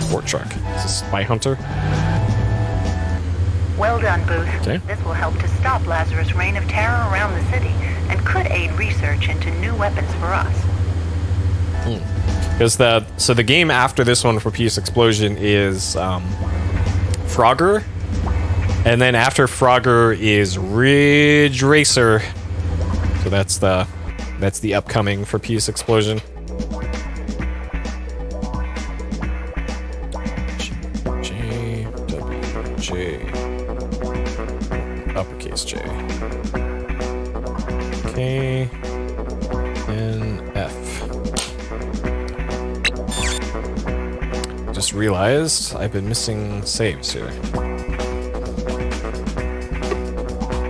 Support truck. Is this Spy Hunter? Well done, Booth. Okay. This will help to stop Lazarus' reign of terror around the city and could aid research into new weapons for us. Because the game after this one for PSXplosion is Frogger, and then after Frogger is Ridge Racer. So that's the upcoming for PSXplosion. J uppercase J K N F. Just realized I've been missing saves here.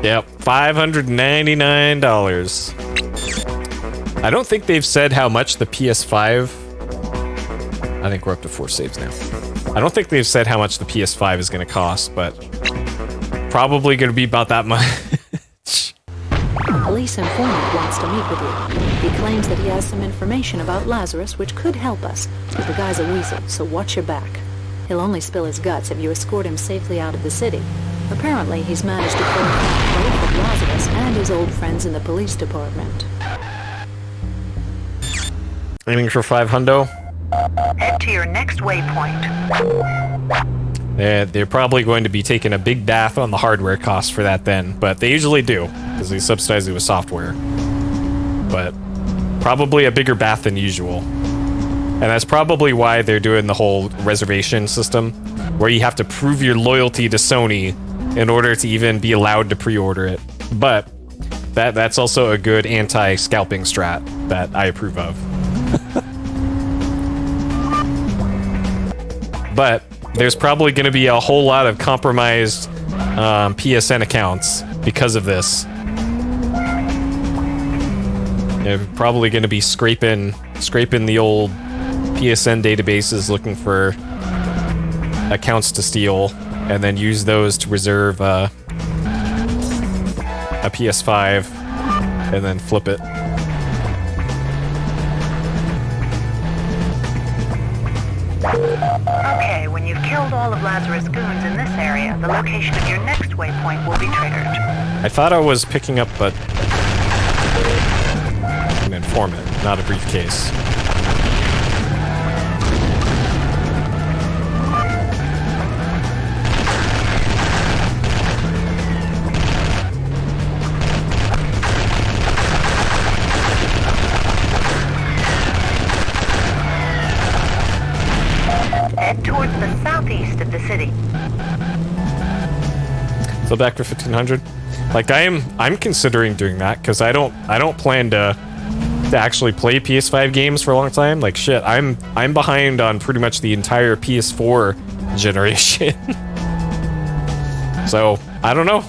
Yep, $599. I don't think they've said how much the PS5... I think we're up to 4 saves now. I don't think they've said how much the PS5 is going to cost, but probably going to be about that much. Police informant wants to meet with you. He claims that he has some information about Lazarus which could help us, but the guy's a weasel, so watch your back. He'll only spill his guts if you escort him safely out of the city. Apparently, he's managed to contact both of Lazarus and his old friends in the police department. Aiming for 500. Head to your next waypoint. They're probably going to be taking a big bath on the hardware costs for that then, but they usually do, because they subsidize it with software. But probably a bigger bath than usual. And that's probably why they're doing the whole reservation system, where you have to prove your loyalty to Sony in order to even be allowed to pre-order it. But that's also a good anti-scalping strat that I approve of. But there's probably going to be a whole lot of compromised PSN accounts because of this. They're probably going to be scraping the old PSN databases looking for accounts to steal, and then use those to reserve a PS5, and then flip it. Okay, when you've killed all of Lazarus' goons in this area, the location of your next waypoint will be triggered. I thought I was picking up an informant, not a briefcase. Head towards the southeast of the city. So back to 1500. Like I'm considering doing that because I don't plan to actually play PS5 games for a long time. Like shit, I'm behind on pretty much the entire PS4 generation. So I don't know.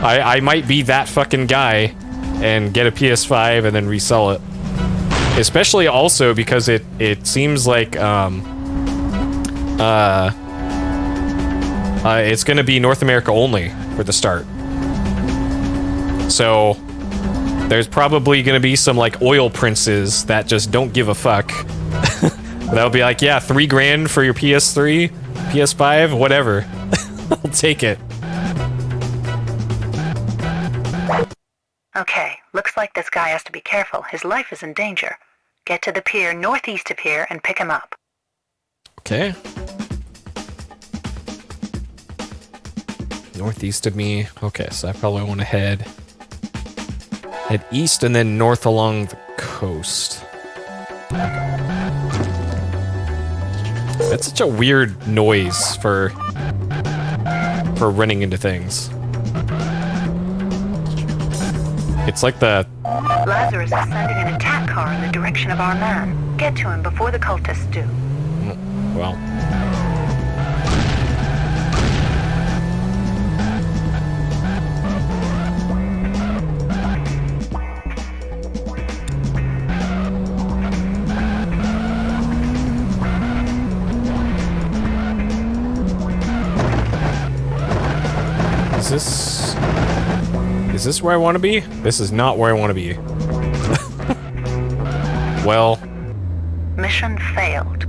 I might be that fucking guy and get a PS5 and then resell it. Especially also because it seems like it's going to be North America only for the start. So there's probably going to be some like oil princes that just don't give a fuck. They'll be like, yeah, $3,000 for your PS3, PS5, whatever. I'll take it. Okay, looks like this guy has to be careful. His life is in danger. Get to the pier northeast of here and pick him up. Okay. Northeast of me. Okay, so I probably want to head east and then north along the coast. That's such a weird noise for running into things. It's like the... Lazarus is sending an attack car in the direction of our man. Get to him before the cultists do. Well... Is this where I want to be? This is not where I want to be. Well... Mission failed.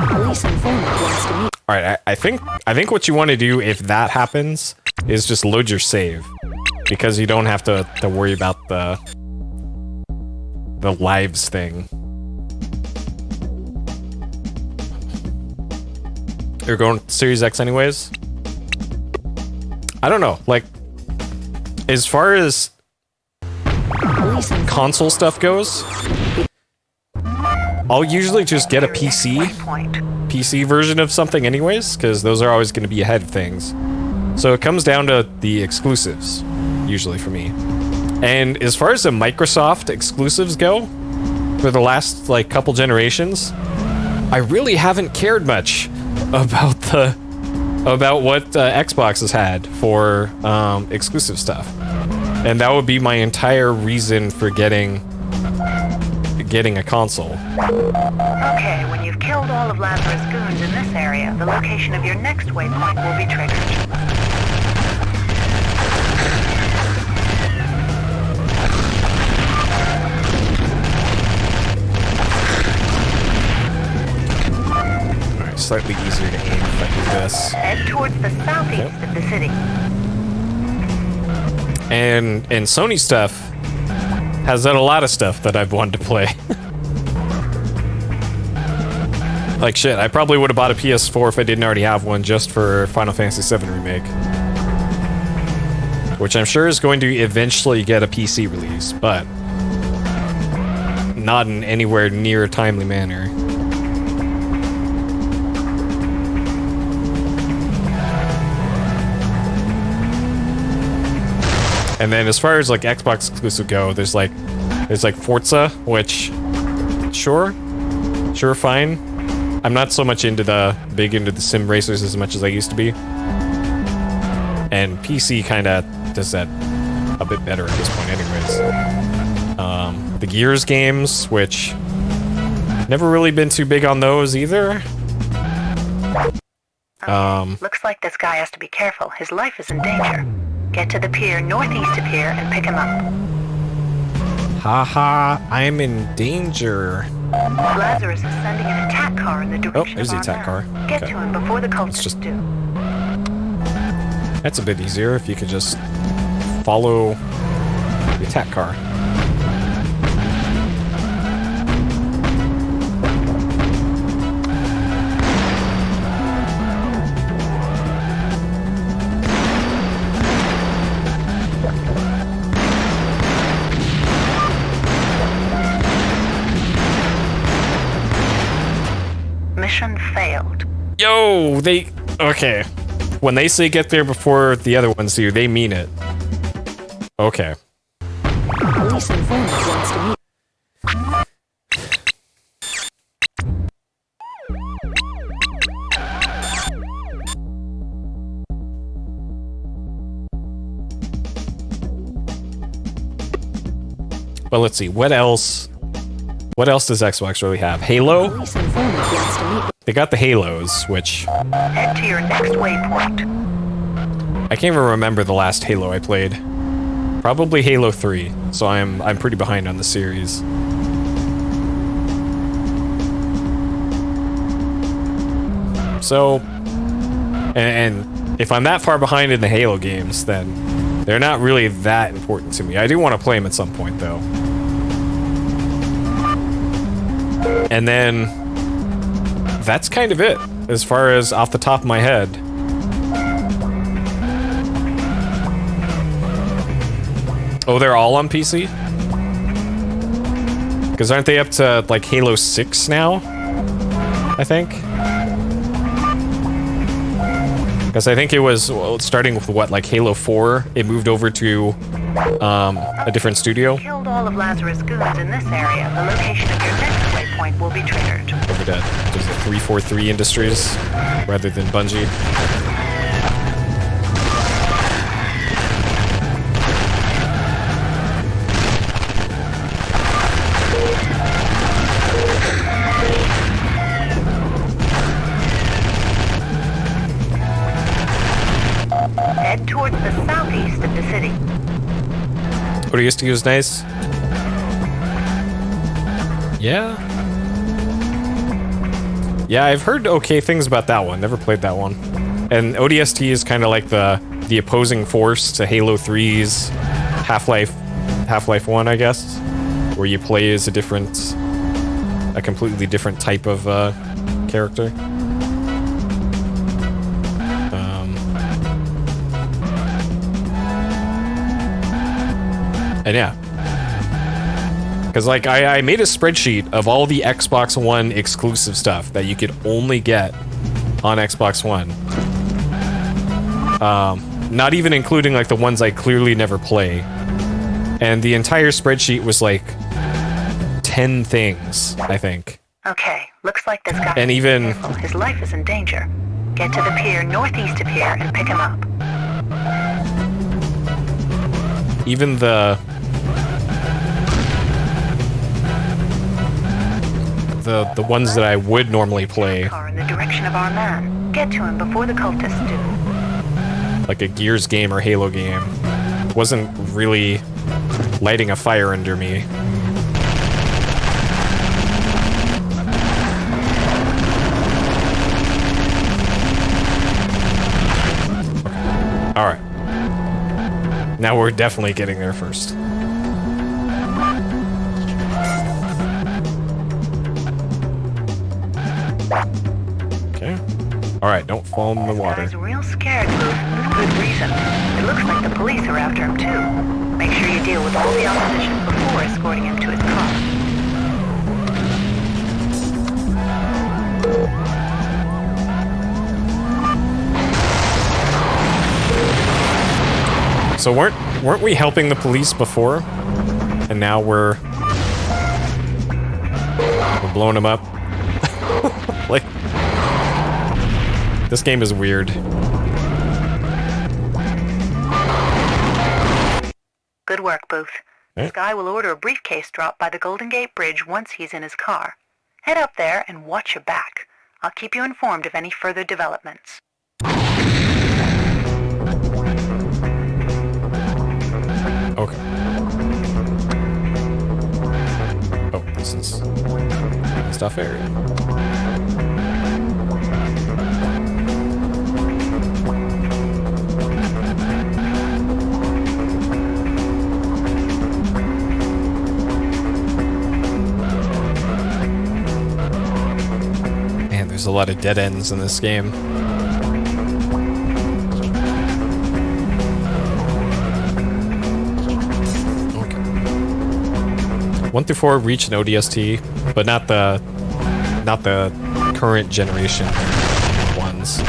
Police informant wants to meet. Alright, I think what you want to do if that happens is just load your save. Because you don't have to worry about the lives thing. You're going Series X anyways? I don't know, like, as far as console stuff goes, I'll usually just get a PC version of something anyways, because those are always going to be ahead of things. So it comes down to the exclusives, usually for me. And as far as the Microsoft exclusives go, for the last, like, couple generations, I really haven't cared much about what Xbox has had for exclusive stuff, and that would be my entire reason for getting a console. Okay, when you've killed all of Lazarus' goons in this area, the location of your next waypoint will be triggered. Slightly easier to aim if I do this. Head towards the southeast of the city. And Sony stuff has done a lot of stuff that I've wanted to play. Like shit, I probably would have bought a PS4 if I didn't already have one just for Final Fantasy VII Remake. Which I'm sure is going to eventually get a PC release, but not in anywhere near a timely manner. And then as far as like Xbox exclusive go, there's like There's like Forza, which, sure, fine. I'm not so much into the sim racers as much as I used to be. And PC kind of does that a bit better at this point anyways. The Gears games, which never really been too big on those either. Looks like this guy has to be careful. His life is in danger. Get to the pier northeast of here and pick him up. Haha, I'm in danger. Lazarus is sending an attack car in the direction there's of the attack our car. man. Get Okay. to him before the cultists do. That's a bit easier if you could just follow the attack car. Mission failed. Yo, okay. When they say get there before the other ones do, they mean it. Okay. Police informant wants to meet. But let's see, what else? What else does Xbox really have? Halo? Police informant wants to meet. They got the Halos, which Head to your next waypoint. I can't even remember the last Halo I played. Probably Halo 3, so I'm pretty behind on the series. So, and if I'm that far behind in the Halo games, then they're not really that important to me. I do want to play them at some point, though. And then that's kind of it, as far as off the top of my head. Oh, they're all on PC? Because aren't they up to, like, Halo 6 now? I think? Because I think it was, well, starting with, what, like Halo 4, it moved over to a different studio. Killed all of Lazarus' goons in this area. The location of your next waypoint will be triggered. Over to, does the 343 Industries, rather than Bungie. Head towards the southeast of the city. What used to use nice? Yeah. Yeah, I've heard okay things about that one. Never played that one. And ODST is kind of like the opposing force to Halo 3's Half-Life 1, I guess, where you play as a completely different type of character. And yeah. Because, like, I made a spreadsheet of all the Xbox One exclusive stuff that you could only get on Xbox One. Not even including, like, the ones I clearly never play. And the entire spreadsheet was, like, 10 things, I think. Okay, looks like this guy. And even... His life is in danger. Get to the pier northeast of here and pick him up. Even the ones that I would normally play, Car in the direction of our man. Get to him before the cultists do. like a Gears game or Halo game, wasn't really lighting a fire under me. All right. Now we're definitely getting there first. Okay. All right, don't fall in the water. He's real scared, Luke, with good reason. It looks like the police are after him, too. Make sure you deal with all the opposition before escorting him to his car. So weren't we helping the police before? And and now we're blowing them up. Like, this game is weird. Good work, Booth. Eh? Sky will order a briefcase drop by the Golden Gate Bridge once he's in his car. Head up there and watch your back. I'll keep you informed of any further developments. Okay. Oh, this is stuff area. Man, there's a lot of dead ends in this game. Okay. 1 through 4 reach an ODST, but not the current generation ones.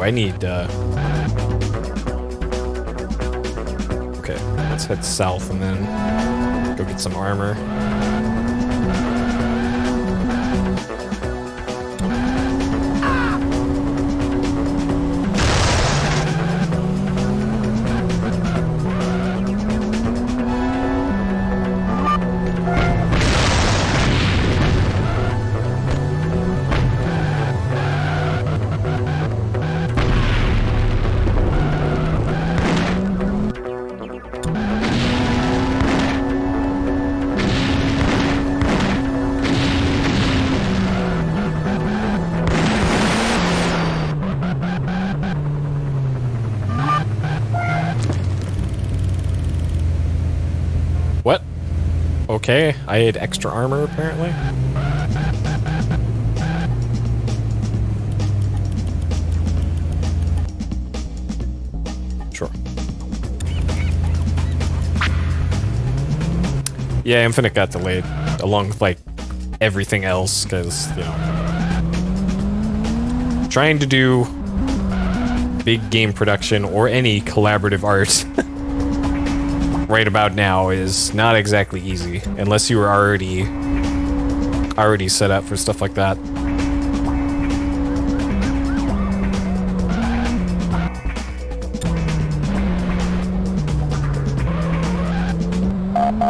I need, okay, let's head south and then go get some armor. What? Okay, I had extra armor apparently. Sure. Yeah, Infinite got delayed along with like everything else because, you know, trying to do big game production or any collaborative art right about now is not exactly easy unless you were already set up for stuff like that.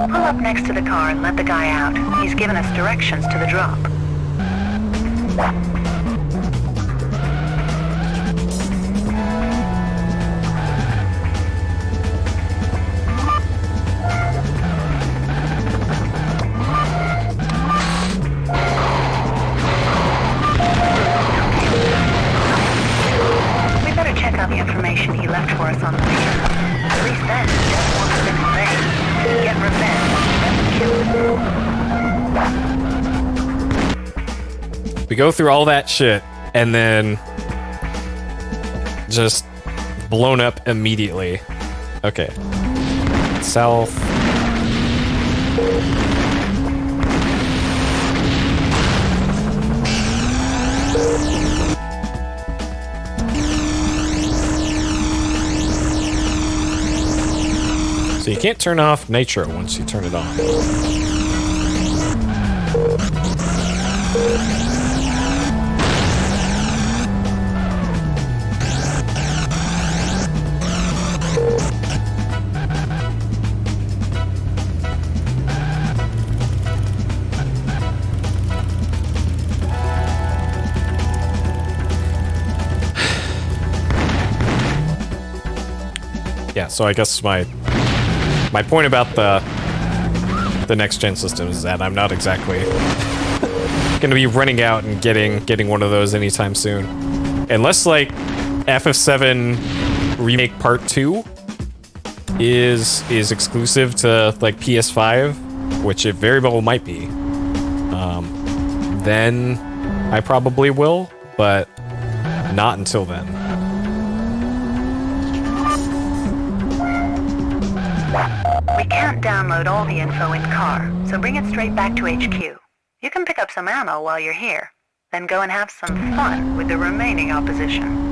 Pull up next to the car and let the guy out. He's given us directions to the drop. We better check out the information he left for us on the pier. At least then, he just wants to convey. Get revenge. Kill. We go through all that shit and then just blown up immediately. Okay. South. So you can't turn off nitro once you turn it on. Yeah, so I guess my point about the next gen system is that I'm not exactly gonna be running out and getting one of those anytime soon, unless like FF7 Remake Part 2 is exclusive to like PS5, which it very well might be, then I probably will, but not until then. We can't download all the info in car, so bring it straight back to HQ. You can pick up some ammo while you're here, then go and have some fun with the remaining opposition.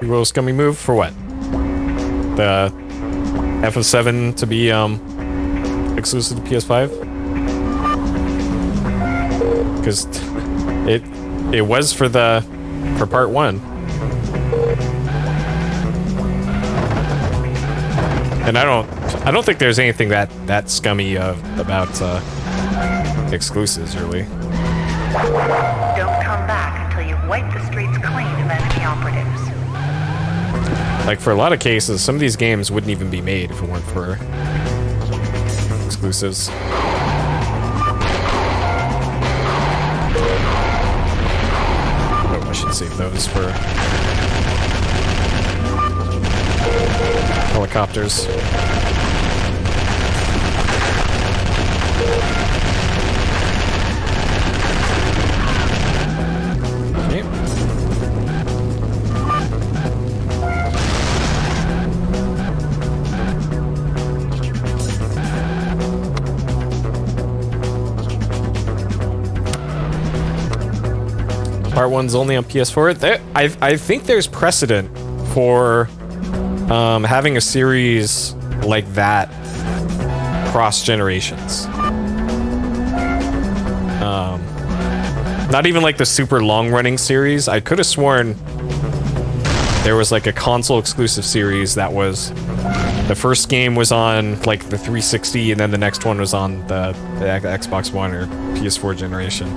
Reroll scummy move for what? The FF7 to be exclusive to PS5? Because it was for part 1. And I don't think there's anything that scummy about exclusives, really. Don't come back until you've wiped the streets clean of enemy operatives. Like, for a lot of cases, some of these games wouldn't even be made if it weren't for exclusives. Oh, I should save those for helicopters. Part 1's only on PS4. I think there's precedent for having a series like that cross generations. Not even like the super long-running series. I could have sworn there was like a console exclusive series that was... The first game was on like the 360, and then the next one was on the Xbox One or PS4 generation.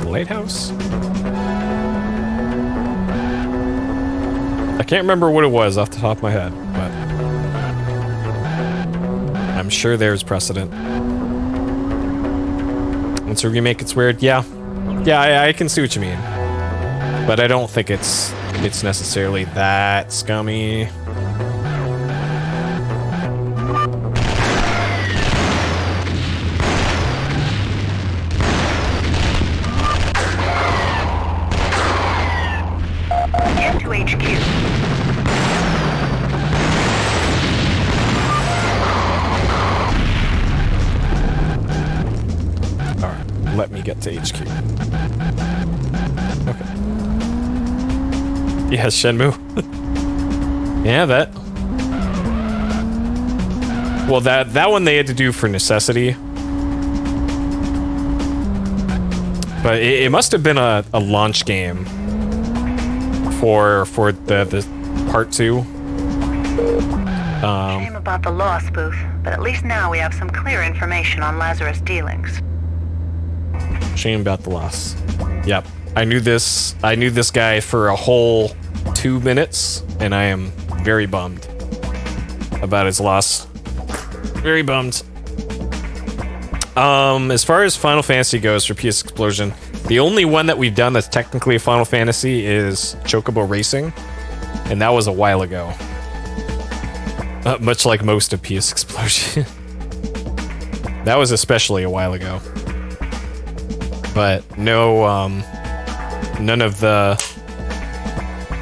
Lighthouse? I can't remember what it was off the top of my head, but I'm sure there's precedent. Once a remake, it's weird. Yeah, I can see what you mean, but I don't think it's necessarily that scummy. Get to HQ. Okay. Yes, Shenmue. Yeah, that. Well, that one they had to do for necessity. But it must have been a launch game for the part 2. Shame about the loss, Booth, but at least now we have some clear information on Lazarus' dealings. Shame about the loss. Yep. I knew this guy for a whole 2 minutes, and I am very bummed about his loss. Very bummed. As far as Final Fantasy goes for PSXplosion, the only one that we've done that's technically a Final Fantasy is Chocobo Racing, and that was a while ago. Much like most of PSXplosion. That was especially a while ago. But no, none of the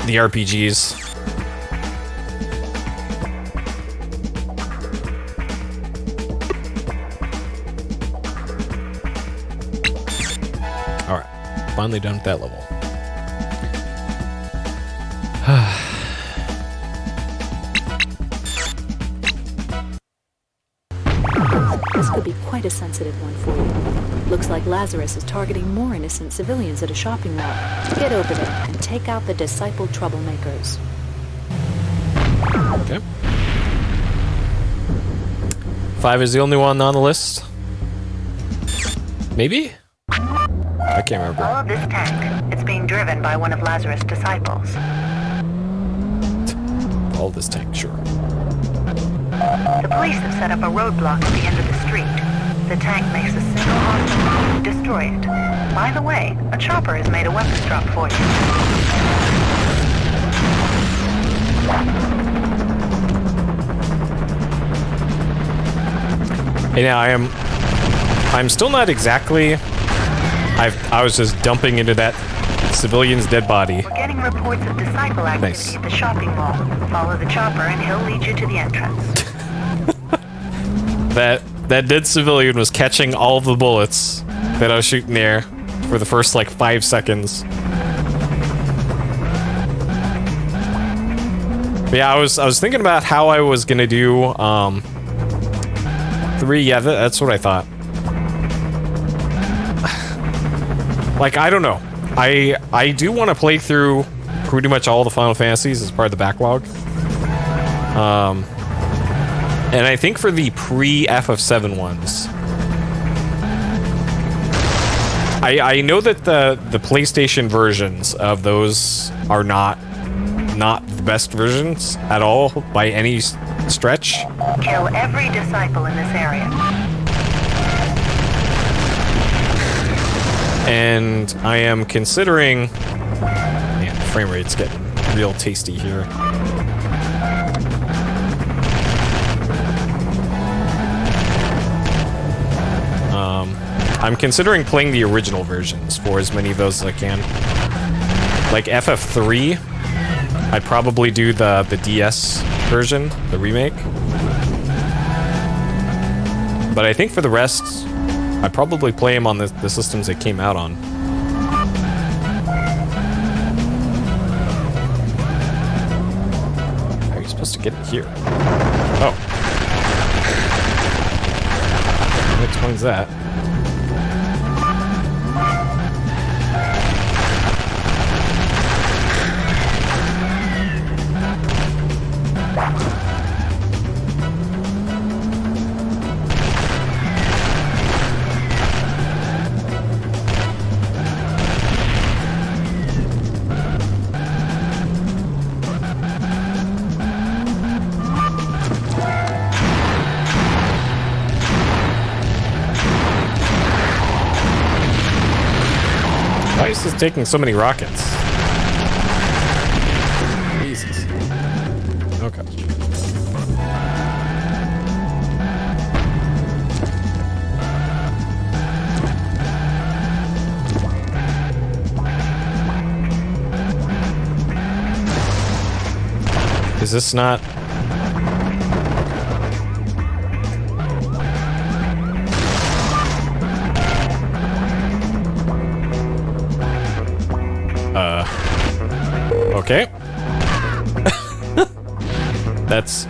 RPGs. All right, finally done with that level. This could be quite a sensitive one for you. Looks like Lazarus is targeting more innocent civilians at a shopping mall. Get over there and take out the discipled troublemakers. Okay. 5 is the only one on the list. Maybe? I can't remember. Follow this tank. It's being driven by one of Lazarus' disciples. All this tank, sure. The police have set up a roadblock at the end of the street. The tank makes a single hostile move. Destroy it. By the way, a chopper has made a weapons drop for you. Hey, now I'm still not exactly. I was just dumping into that civilian's dead body. We're getting reports of disciple activity at the shopping mall. Follow the chopper and he'll lead you to the entrance. That dead civilian was catching all the bullets that I was shooting there for the first like 5 seconds. But yeah, I was thinking about how I was gonna do 3. Yeah, that's what I thought. Like, I don't know. I do want to play through pretty much all the Final Fantasies as part of the backlog. And I think for the pre-FF7 ones, I know that the PlayStation versions of those are not the best versions at all by any stretch. Kill every disciple in this area. And I am considering... Man, the frame rate's getting real tasty here. I'm considering playing the original versions for as many of those as I can. Like FF3, I'd probably do the DS version, the remake. But I think for the rest, I'd probably play them on the systems it came out on. How are you supposed to get it here? Oh. That explains that. Why is this taking so many rockets? Jesus. Okay. Is this not... Okay. That's...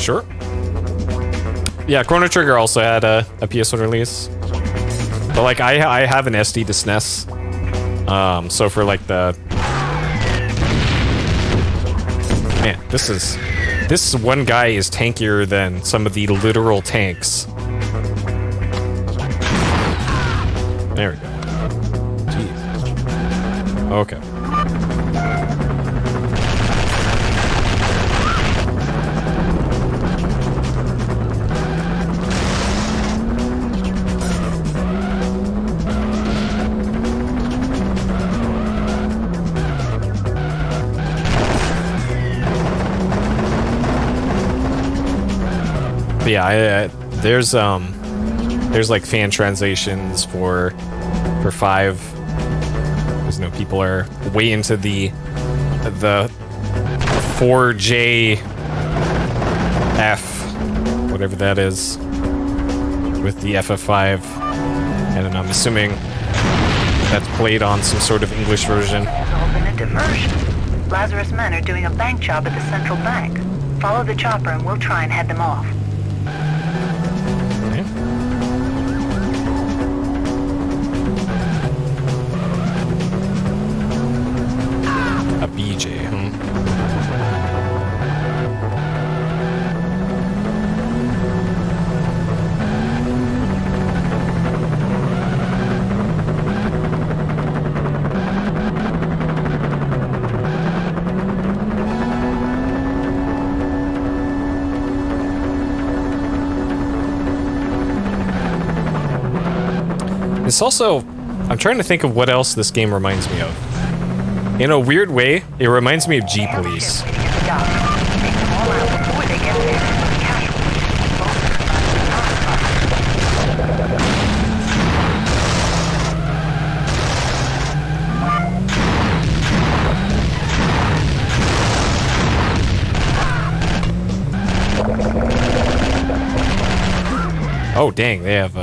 Sure. Yeah, Chrono Trigger also had a PS1 release. But like, I have an SD to SNES. So for like the... Man, this one guy is tankier than some of the literal tanks. There we go. Jeez. Okay. But yeah, there's like fan translations for 5. Because people are way into the 4JF, whatever that is. with the FF5, and I'm assuming that's played on some sort of English version. It's all been a diversion. Lazarus men are doing a bank job at the central bank. Follow the chopper and we'll try and head them off. Okay. A BJ, This also, I'm trying to think of what else this game reminds me of. In a weird way, it reminds me of G Police. Oh dang, they have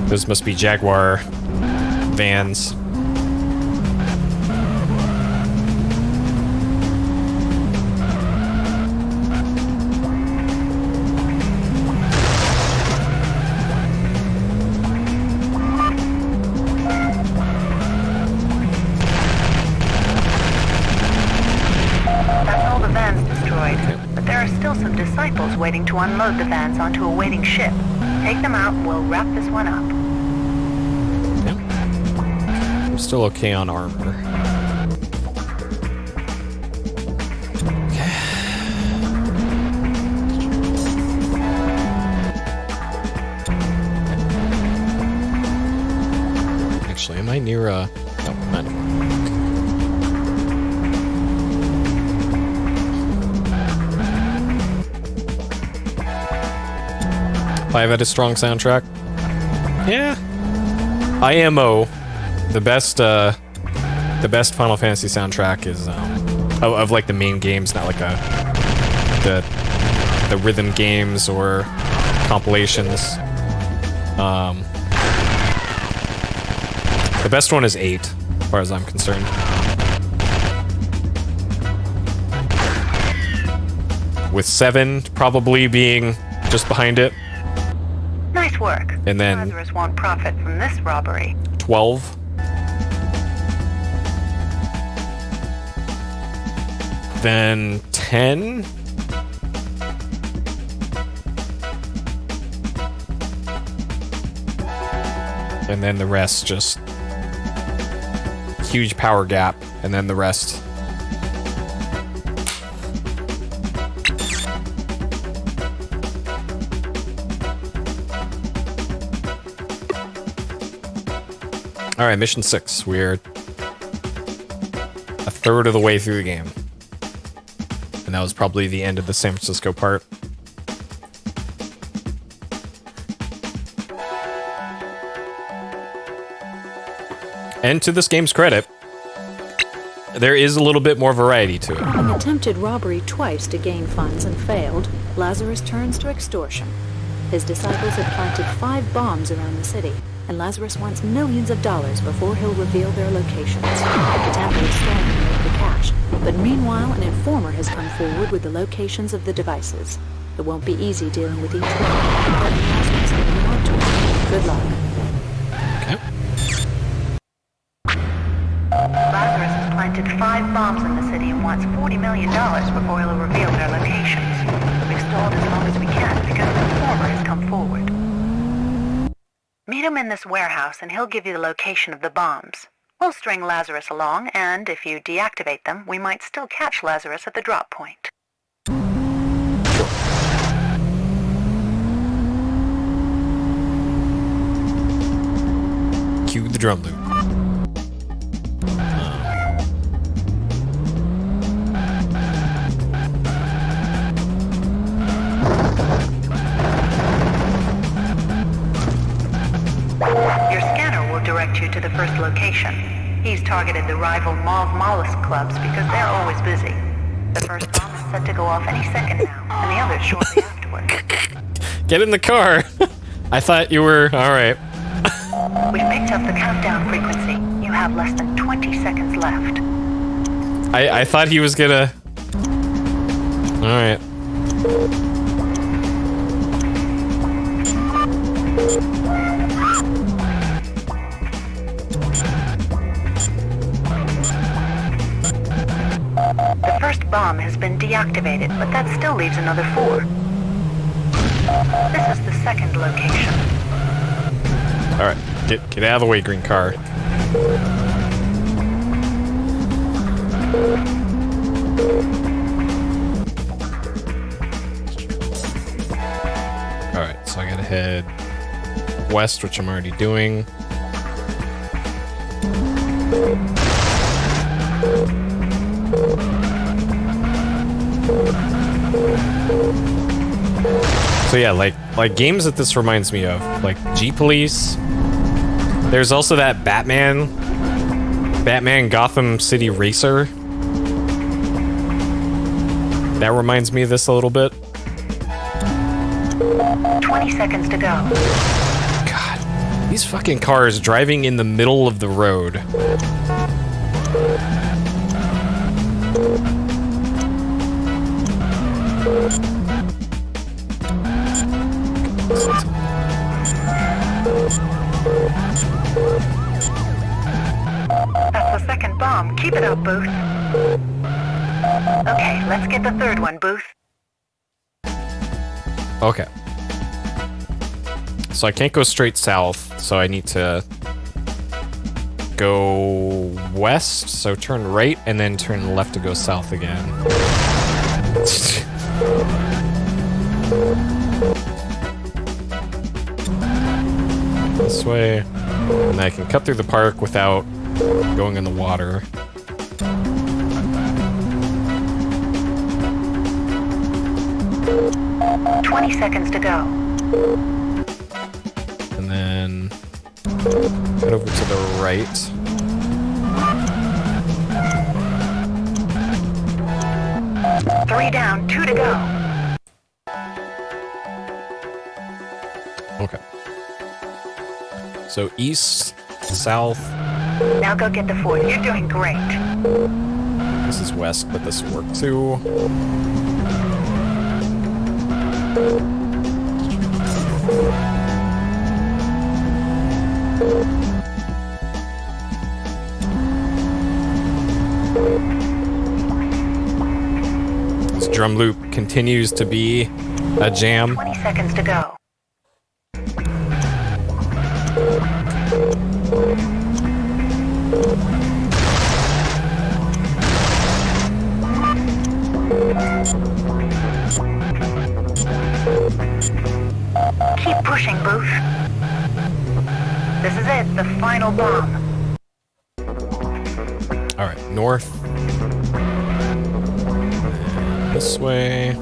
those must be Jaguar vans. That's all the vans destroyed, but there are still some disciples waiting to unload the vans onto a waiting ship. Take them out and we'll wrap this one up. I'm still okay on armor. Okay. Actually, am I near a... No, not anymore. 5 had a strong soundtrack. Yeah. IMO, the best Final Fantasy soundtrack is of like the main games, not like the rhythm games or compilations. The best one is 8, as far as I'm concerned. With 7 probably being just behind it. Nice work. And then Lazarus won't profit from this robbery. 12. Then 10. And then the rest just huge power gap, and then the rest. All right, mission 6. We're a third of the way through the game. And that was probably the end of the San Francisco part. And to this game's credit, there is a little bit more variety to it. Having attempted robbery twice to gain funds and failed, Lazarus turns to extortion. His disciples had planted 5 bombs around the city, and Lazarus wants millions of dollars before he'll reveal their locations. The Temple is storming over the cash, but meanwhile an informer has come forward with the locations of the devices. It won't be easy dealing with each one, but Lazarus will be on to it. Good luck. Lazarus has planted 5 bombs in the city and wants $40 million before he'll reveal their locations. We've stalled as long as we can because the informer has come forward. Meet him in this warehouse and he'll give you the location of the bombs. We'll string Lazarus along, and if you deactivate them, we might still catch Lazarus at the drop point. Cue the drum loop. Your scanner will direct you to the first location. He's targeted the rival Mauve Mollusk clubs because they're always busy. The first bomb is set to go off any second now. and the others shortly afterward. Get in the car. I thought you were all right. We've picked up the countdown frequency. You have less than 20 seconds left. I thought he was gonna. All right. The first bomb has been deactivated, but that still leaves another 4. This is the second location. All right. Get out of the way, green car. All right. So I gotta head west, which I'm already doing. So yeah, like games that this reminds me of, like G-Police. There's also that Batman Gotham City Racer. That reminds me of this a little bit. 20 seconds to go. God, these fucking cars driving in the middle of the road. That's the second bomb. Keep it up, Booth. Okay, let's get the third one, Booth. Okay. So I can't go straight south, so I need to go west, so turn right, and then turn left to go south again. This way, and I can cut through the park without going in the water. 20 seconds to go. And then head over to the right. Three down, 2 to go. Okay. So east, south. Now go get the fourth. You're doing great. This is west, but this will work too. This drum loop continues to be a jam. 20 seconds to go. Keep pushing, Booth. This is it, the final bomb. All right, north. And this way.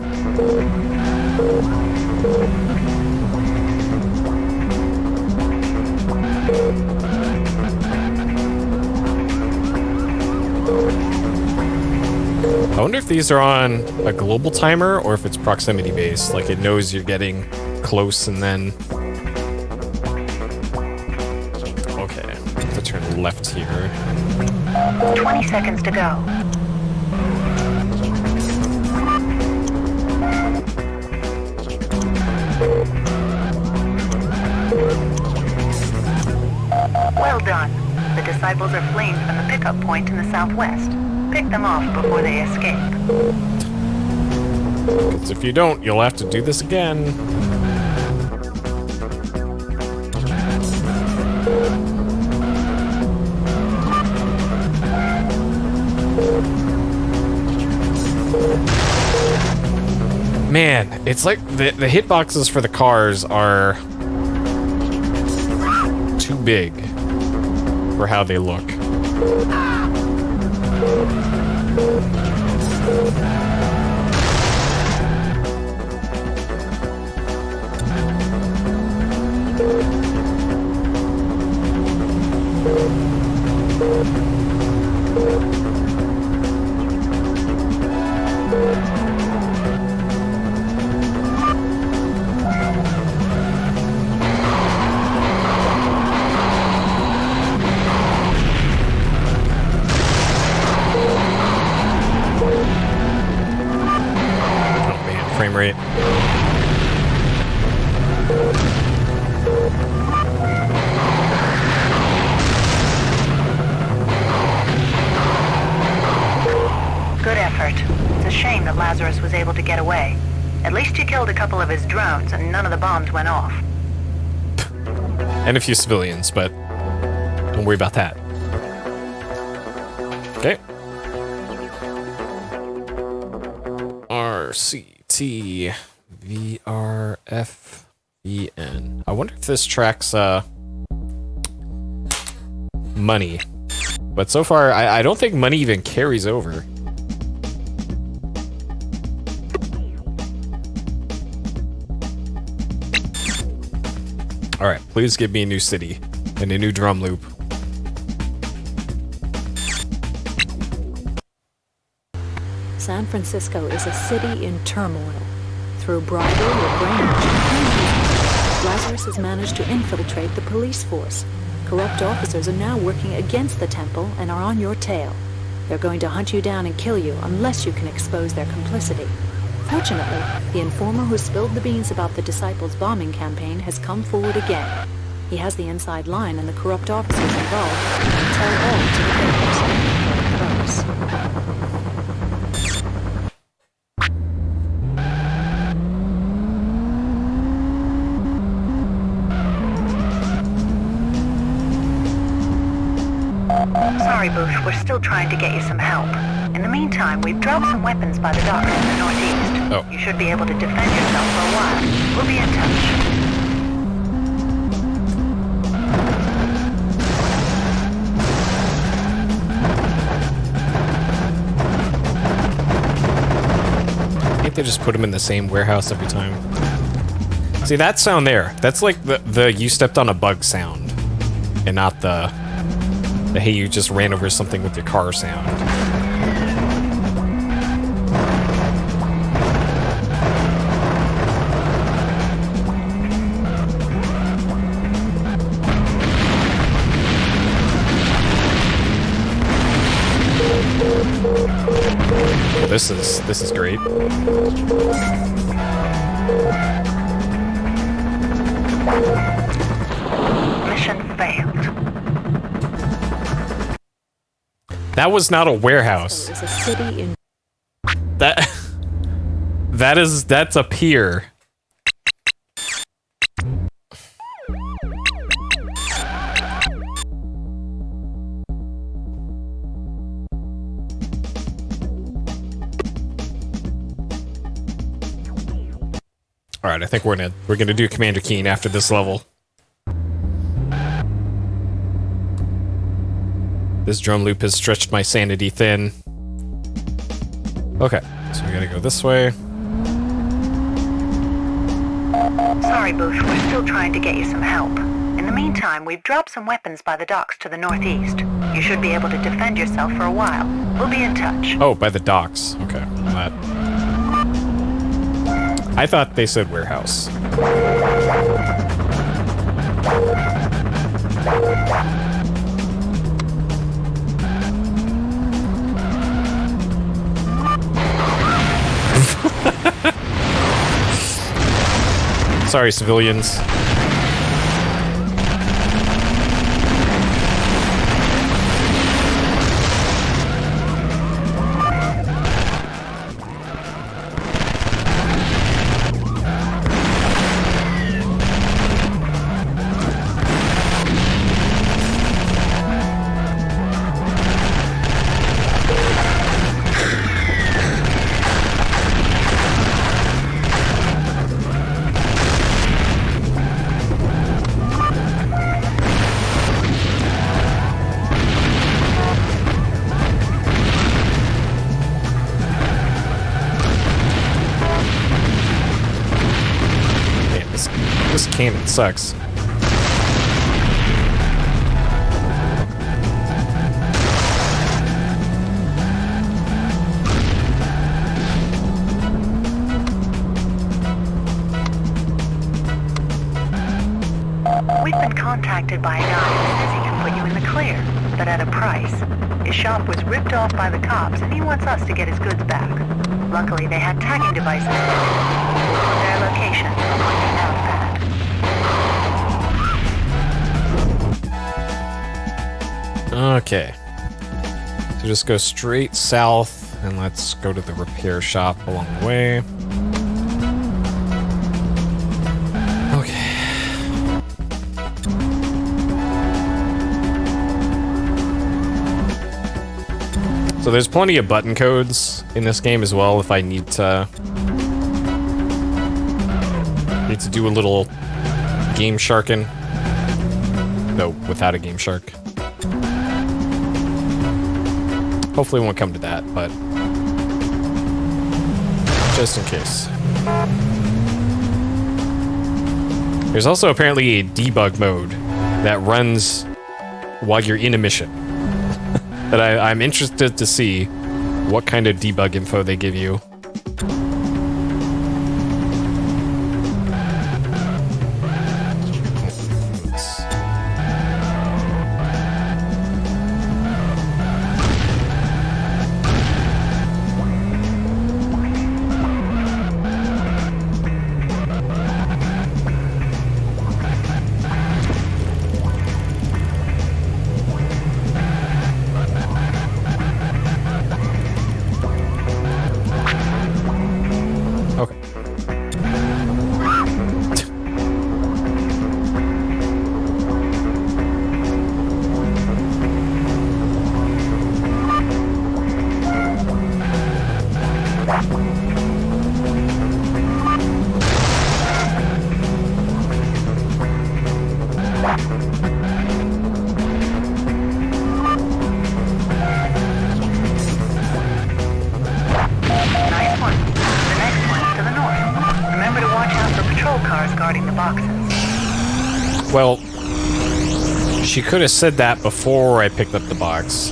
I wonder if these are on a global timer or if it's proximity based, like it knows you're getting close and then... Okay, I have to turn left here. 20 seconds to go. Well done. The disciples are fleeing from the pickup point in the southwest. Pick them off before they escape. Because if you don't, you'll have to do this again. Man, it's like the hitboxes for the cars are too big for how they look. Good effort. It's a shame that Lazarus was able to get away. At least you killed a couple of his drones and none of the bombs went off. And a few civilians, but don't worry about that. Okay. RCT VRFEN. I wonder if this tracks money. But so far, I don't think money even carries over. Alright, please give me a new city and a new drum loop. San Francisco is a city in turmoil. Through bribery or brainwashing, Lazarus has managed to infiltrate the police force. Corrupt officers are now working against the temple and are on your tail. They're going to hunt you down and kill you unless you can expose their complicity. Fortunately, the informer who spilled the beans about the Disciples' bombing campaign has come forward again. He has the inside line and the corrupt officers involved and tell all to the victims. Sorry, Booth, we're still trying to get you some help. In the meantime, we've dropped some weapons by the docks in the northeast. Oh. You should be able to defend yourself for a while. We'll be in touch. Can't they just put them in the same warehouse every time? See, that sound there, that's like the you stepped on a bug sound. And not the hey, you just ran over something with your car sound. This is great. Mission failed. That was not a warehouse. It's a city in That's a pier. All right, I think we're gonna do Commander Keen after this level. This drum loop has stretched my sanity thin. Okay, so we gotta go this way. Sorry, Booth, we're still trying to get you some help. In the meantime, we've dropped some weapons by the docks to the northeast. You should be able to defend yourself for a while. We'll be in touch. Oh, by the docks. Okay, that. I thought they said warehouse. Sorry, civilians. This cannon sucks. We've been contacted by a guy who says he can put you in the clear, but at a price. His shop was ripped off by the cops, and he wants us to get his goods back. Luckily, they had tagging devices fitted. We'll put their location on your nav pad. Okay. So just go straight south, and let's go to the repair shop along the way. Okay. So there's plenty of button codes in this game as well if I need to do a little game sharking. No, without a game shark. Hopefully it won't come to that, but just in case. There's also apparently a debug mode that runs while you're in a mission. That I'm interested to see what kind of debug info they give you. Well, she could have said that before I picked up the box.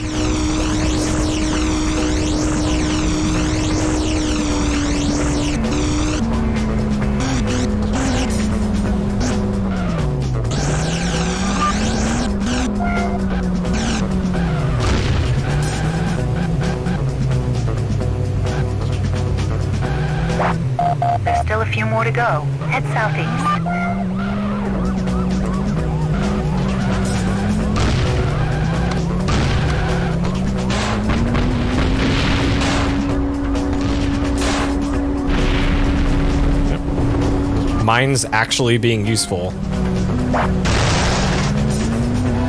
There's still a few more to go. Head southeast. Mine's actually being useful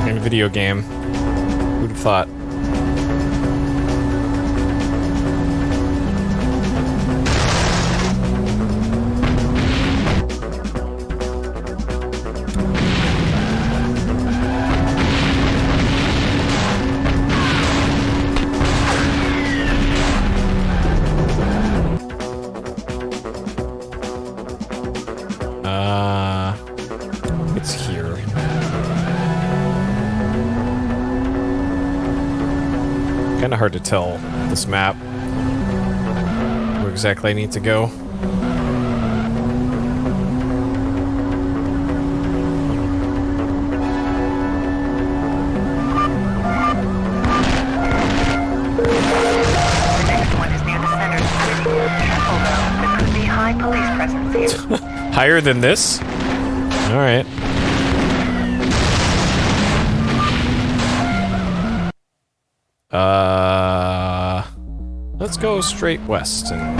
in a video game. Who'd have thought? It's here. Kind of hard to tell this map where exactly I need to go. The next one is near the center of the city. Careful though, there could be high police presence here. Higher than this? All right. Let's go straight west and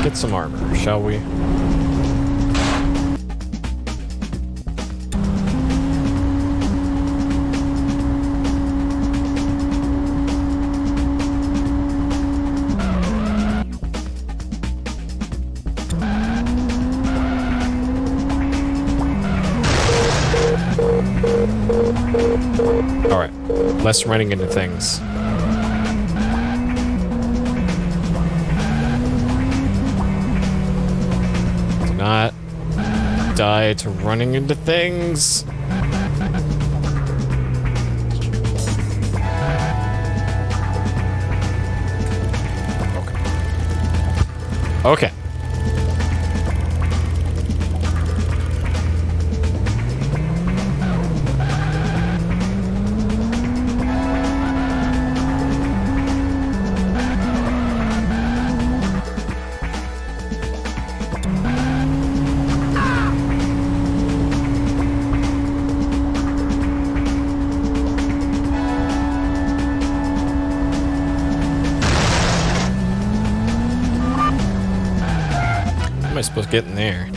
get some armor, shall we? Alright, less running into things. Do not die to running into things. Okay. supposed to get in there?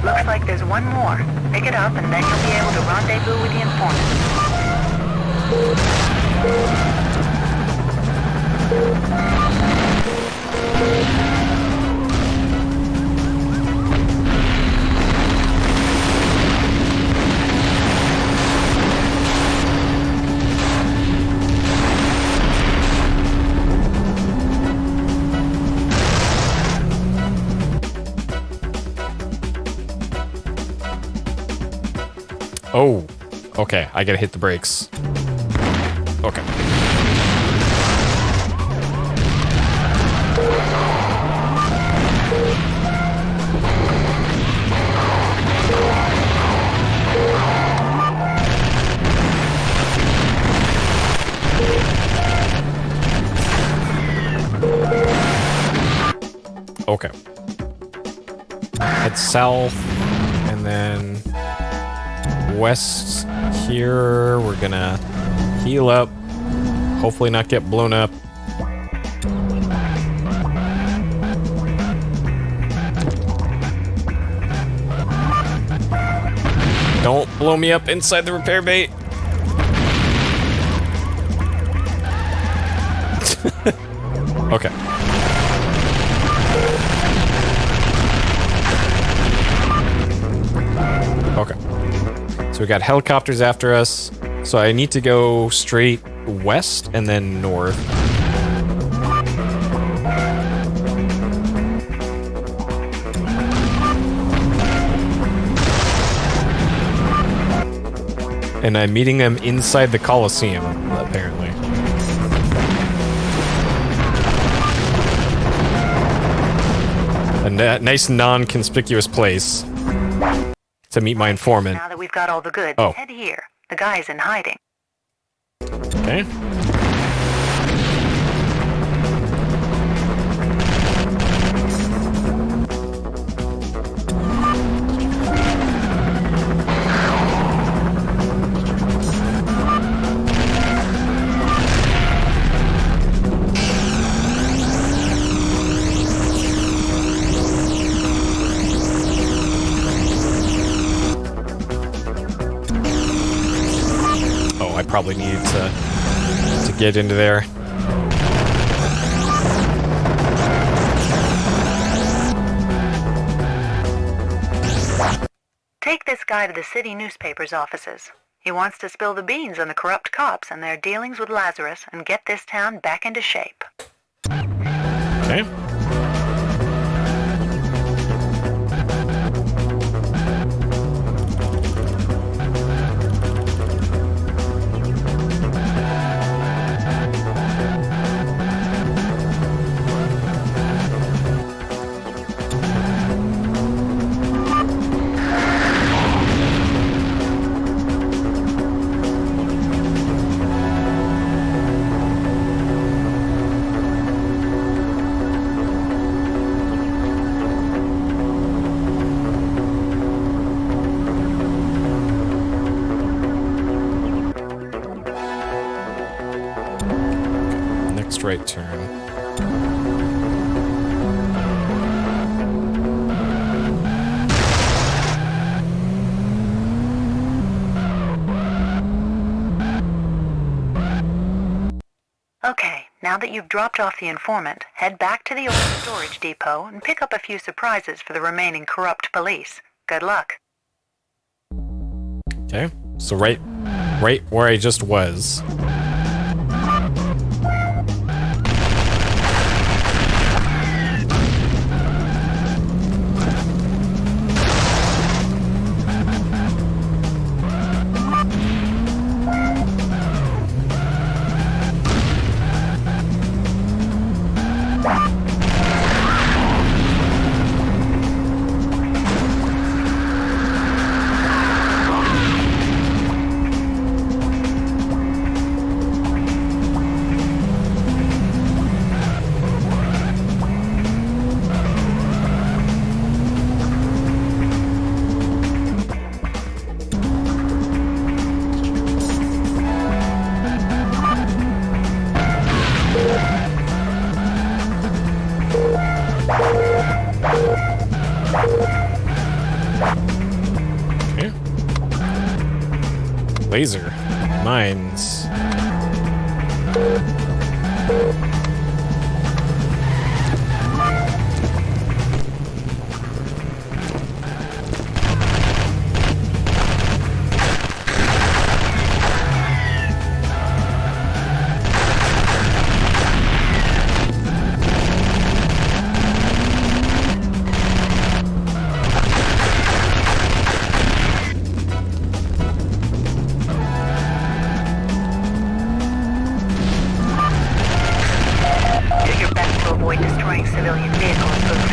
Looks like there's one more. Pick it up and then you'll be able to rendezvous with the informant. Oh, okay. I gotta hit the brakes. Okay. Okay. Head south, and then west here. We're gonna heal up. Hopefully not get blown up. Don't blow me up inside the repair bay. Okay. Okay. So we got helicopters after us. So I need to go straight west and then north. And I'm meeting them inside the Coliseum, apparently. A nice non-conspicuous place to meet my informant. Now that we've got all the goods, Oh. head here. The guy's in hiding. Okay. I probably need to get into there. Take this guy to the city newspaper's offices. He wants to spill the beans on the corrupt cops and their dealings with Lazarus and get this town back into shape. Okay. Right turn. Okay, now that you've dropped off the informant, head back to the old storage depot and pick up a few surprises for the remaining corrupt police. Good luck. Okay. So right where I just was. Laser. Mines. Civilian vehicles moved.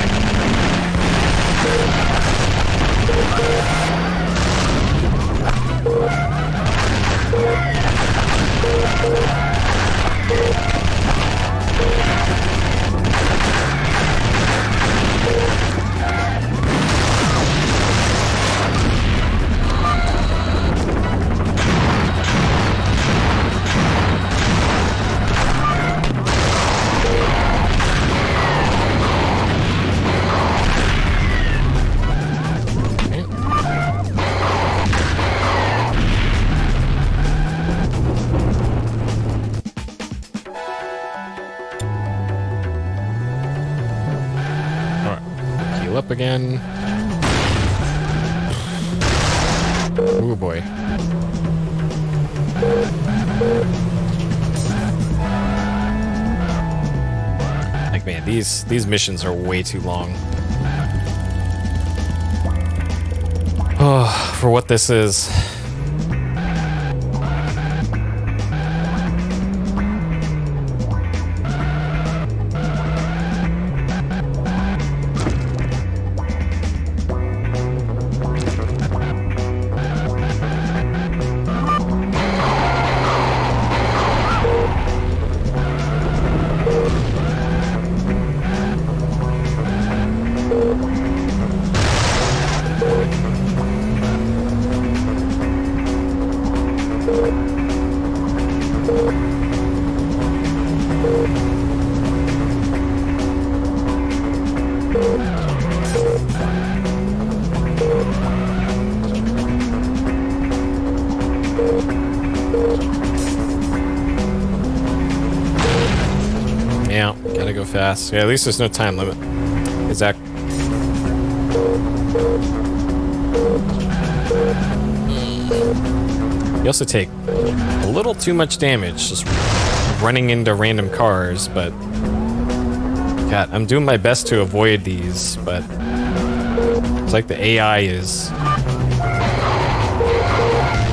Up again. Oh boy. Like, man, these missions are way too long. Oh, for what this is. Yeah, gotta go fast. Yeah, at least there's no time limit. Is that... You also take a little too much damage just running into random cars, but... God, I'm doing my best to avoid these, but... It's like the AI is...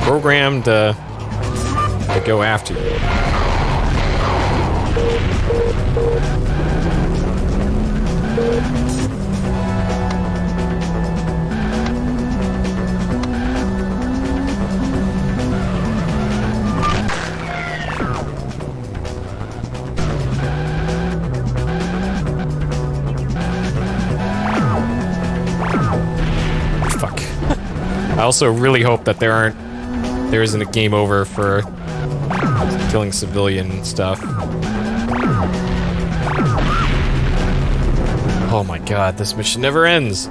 programmed to go after you. Fuck. I also really hope that there isn't a game over for killing civilian stuff. Oh my god, this mission never ends.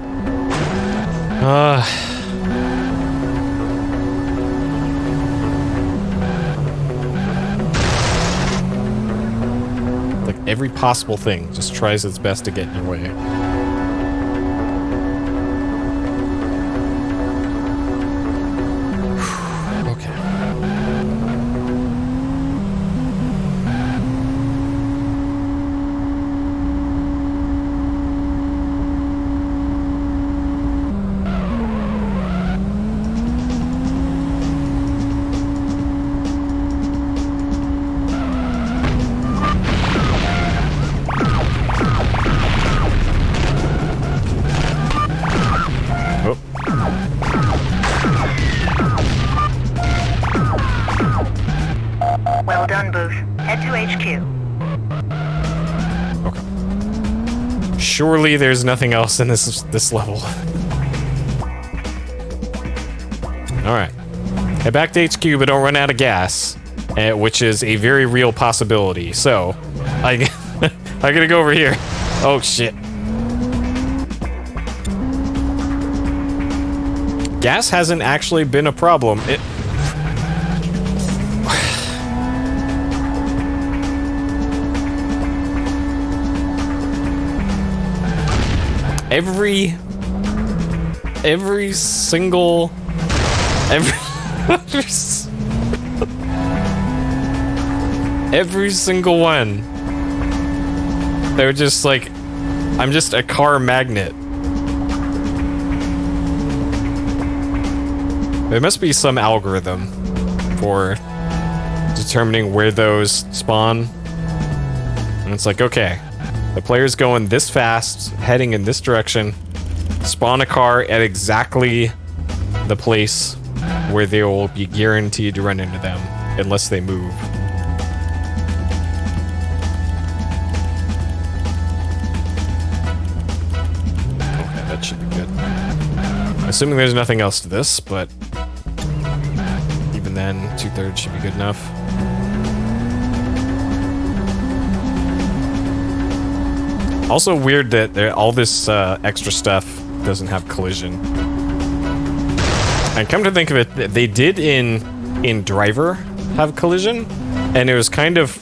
Like every possible thing just tries its best to get in your way. Well done, Booth. Head to HQ. Okay. Surely there's nothing else in this level. Alright. Head back to HQ, but don't run out of gas. Which is a very real possibility. So, I gotta go over here. Oh, shit. Gas hasn't actually been a problem. Every single every single one. They're just like, I'm just a car magnet. There must be some algorithm for determining where those spawn. And it's like, okay, the player's going this fast, heading in this direction, spawn a car at exactly the place where they will be guaranteed to run into them unless they move. Okay, that should be good. Assuming there's nothing else to this, but even then, 2/3 should be good enough. Also weird that all this extra stuff doesn't have collision. And come to think of it, they did in Driver have collision, and it was kind of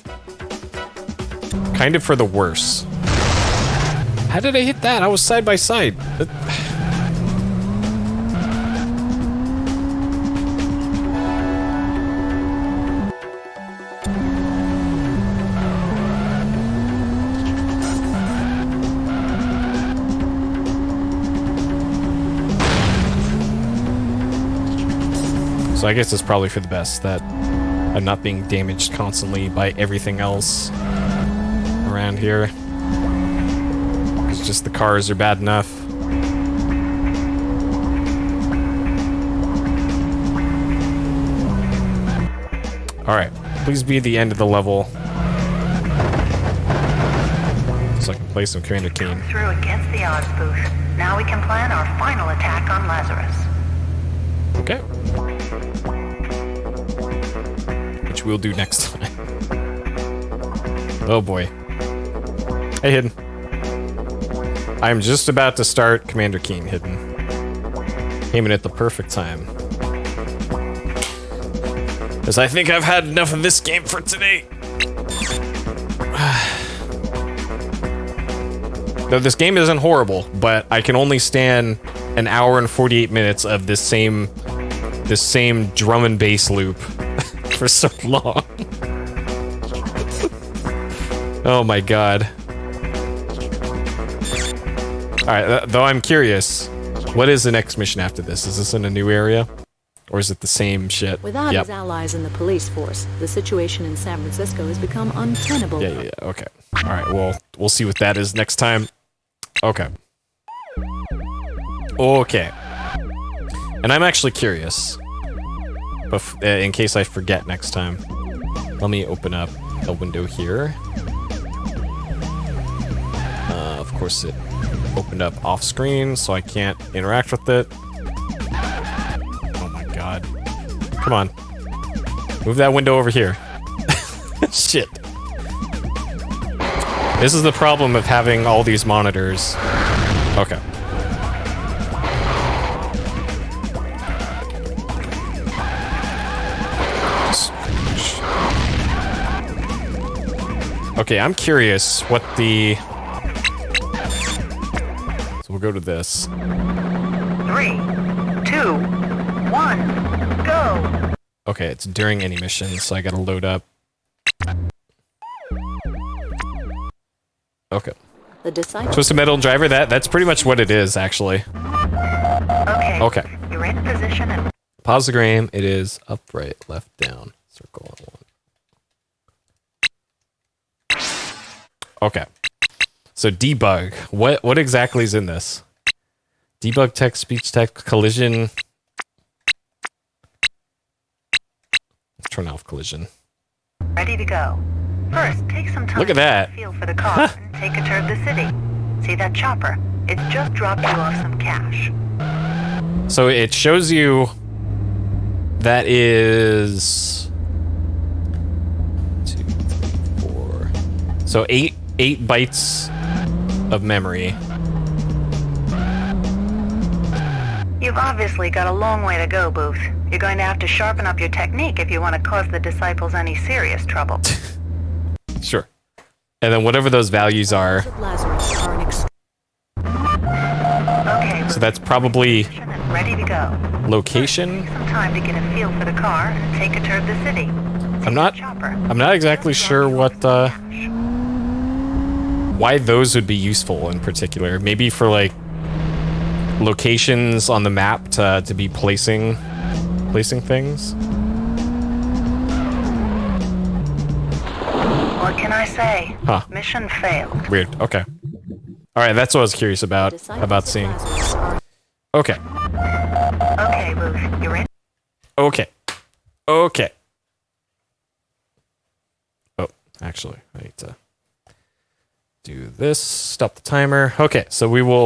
for the worse. How did I hit that? I was side by side. So I guess it's probably for the best that I'm not being damaged constantly by everything else around here. Because just the cars are bad enough. Alright, please be the end of the level. So I can play some Commander Keen. Through against the odds, Booth. Now we can plan our final attack on Lazarus. Okay. Which we'll do next time. Oh boy. Hey, Hidden. I'm just about to start Commander Keen, Hidden. Came in at the perfect time. Because I think I've had enough of this game for today. Though this game isn't horrible, but I can only stand an hour and 48 minutes of this same drum and bass loop for so long. Oh my god. Alright, though I'm curious, what is the next mission after this? Is this in a new area? Or is it the same shit? Without his allies in the police force, the situation in San Francisco has become untenable. Yeah, okay. Alright, well, we'll see what that is next time. Okay. Okay. And I'm actually curious. In case I forget next time. Let me open up a window here. Of course it opened up off screen, so I can't interact with it. Oh my god. Come on. Move that window over here. Shit. This is the problem of having all these monitors. Okay. Okay, I'm curious what the... So we'll go to this. 3, 2, 1, go! Okay, it's during any mission, so I gotta load up. Okay. The disciples... Twisted Metal Driver, that's pretty much what it is, actually. Okay. Okay. You're in position and... Pause the game. It is up, right, left, down. Circle on one. Okay. So debug. What exactly is in this? Debug text, speech text, collision. Let's turn off collision. ready to go. First, take some time Look at that. to feel for the car and take a tour of the city. See that chopper? It's just dropped you off some cash. So it shows you that is 2, 3, 4. So 8 bytes of memory. You've obviously got a long way to go, Booth. You're going to have to sharpen up your technique if you want to cause the disciples any serious trouble. Sure. And then whatever those values are. Lazarus are an So that's probably And ready to go. location. Some time to get a feel for the car and take a tour of the city. I'm not exactly sure what why those would be useful in particular. Maybe for like locations on the map to be placing things. What can I say? Huh. Mission failed. Weird. Okay. All right, that's what I was curious about seeing. Okay. Okay, Ruth, you ready? Okay. Okay. Oh, actually, I need to do this. Stop the timer. Okay, so we will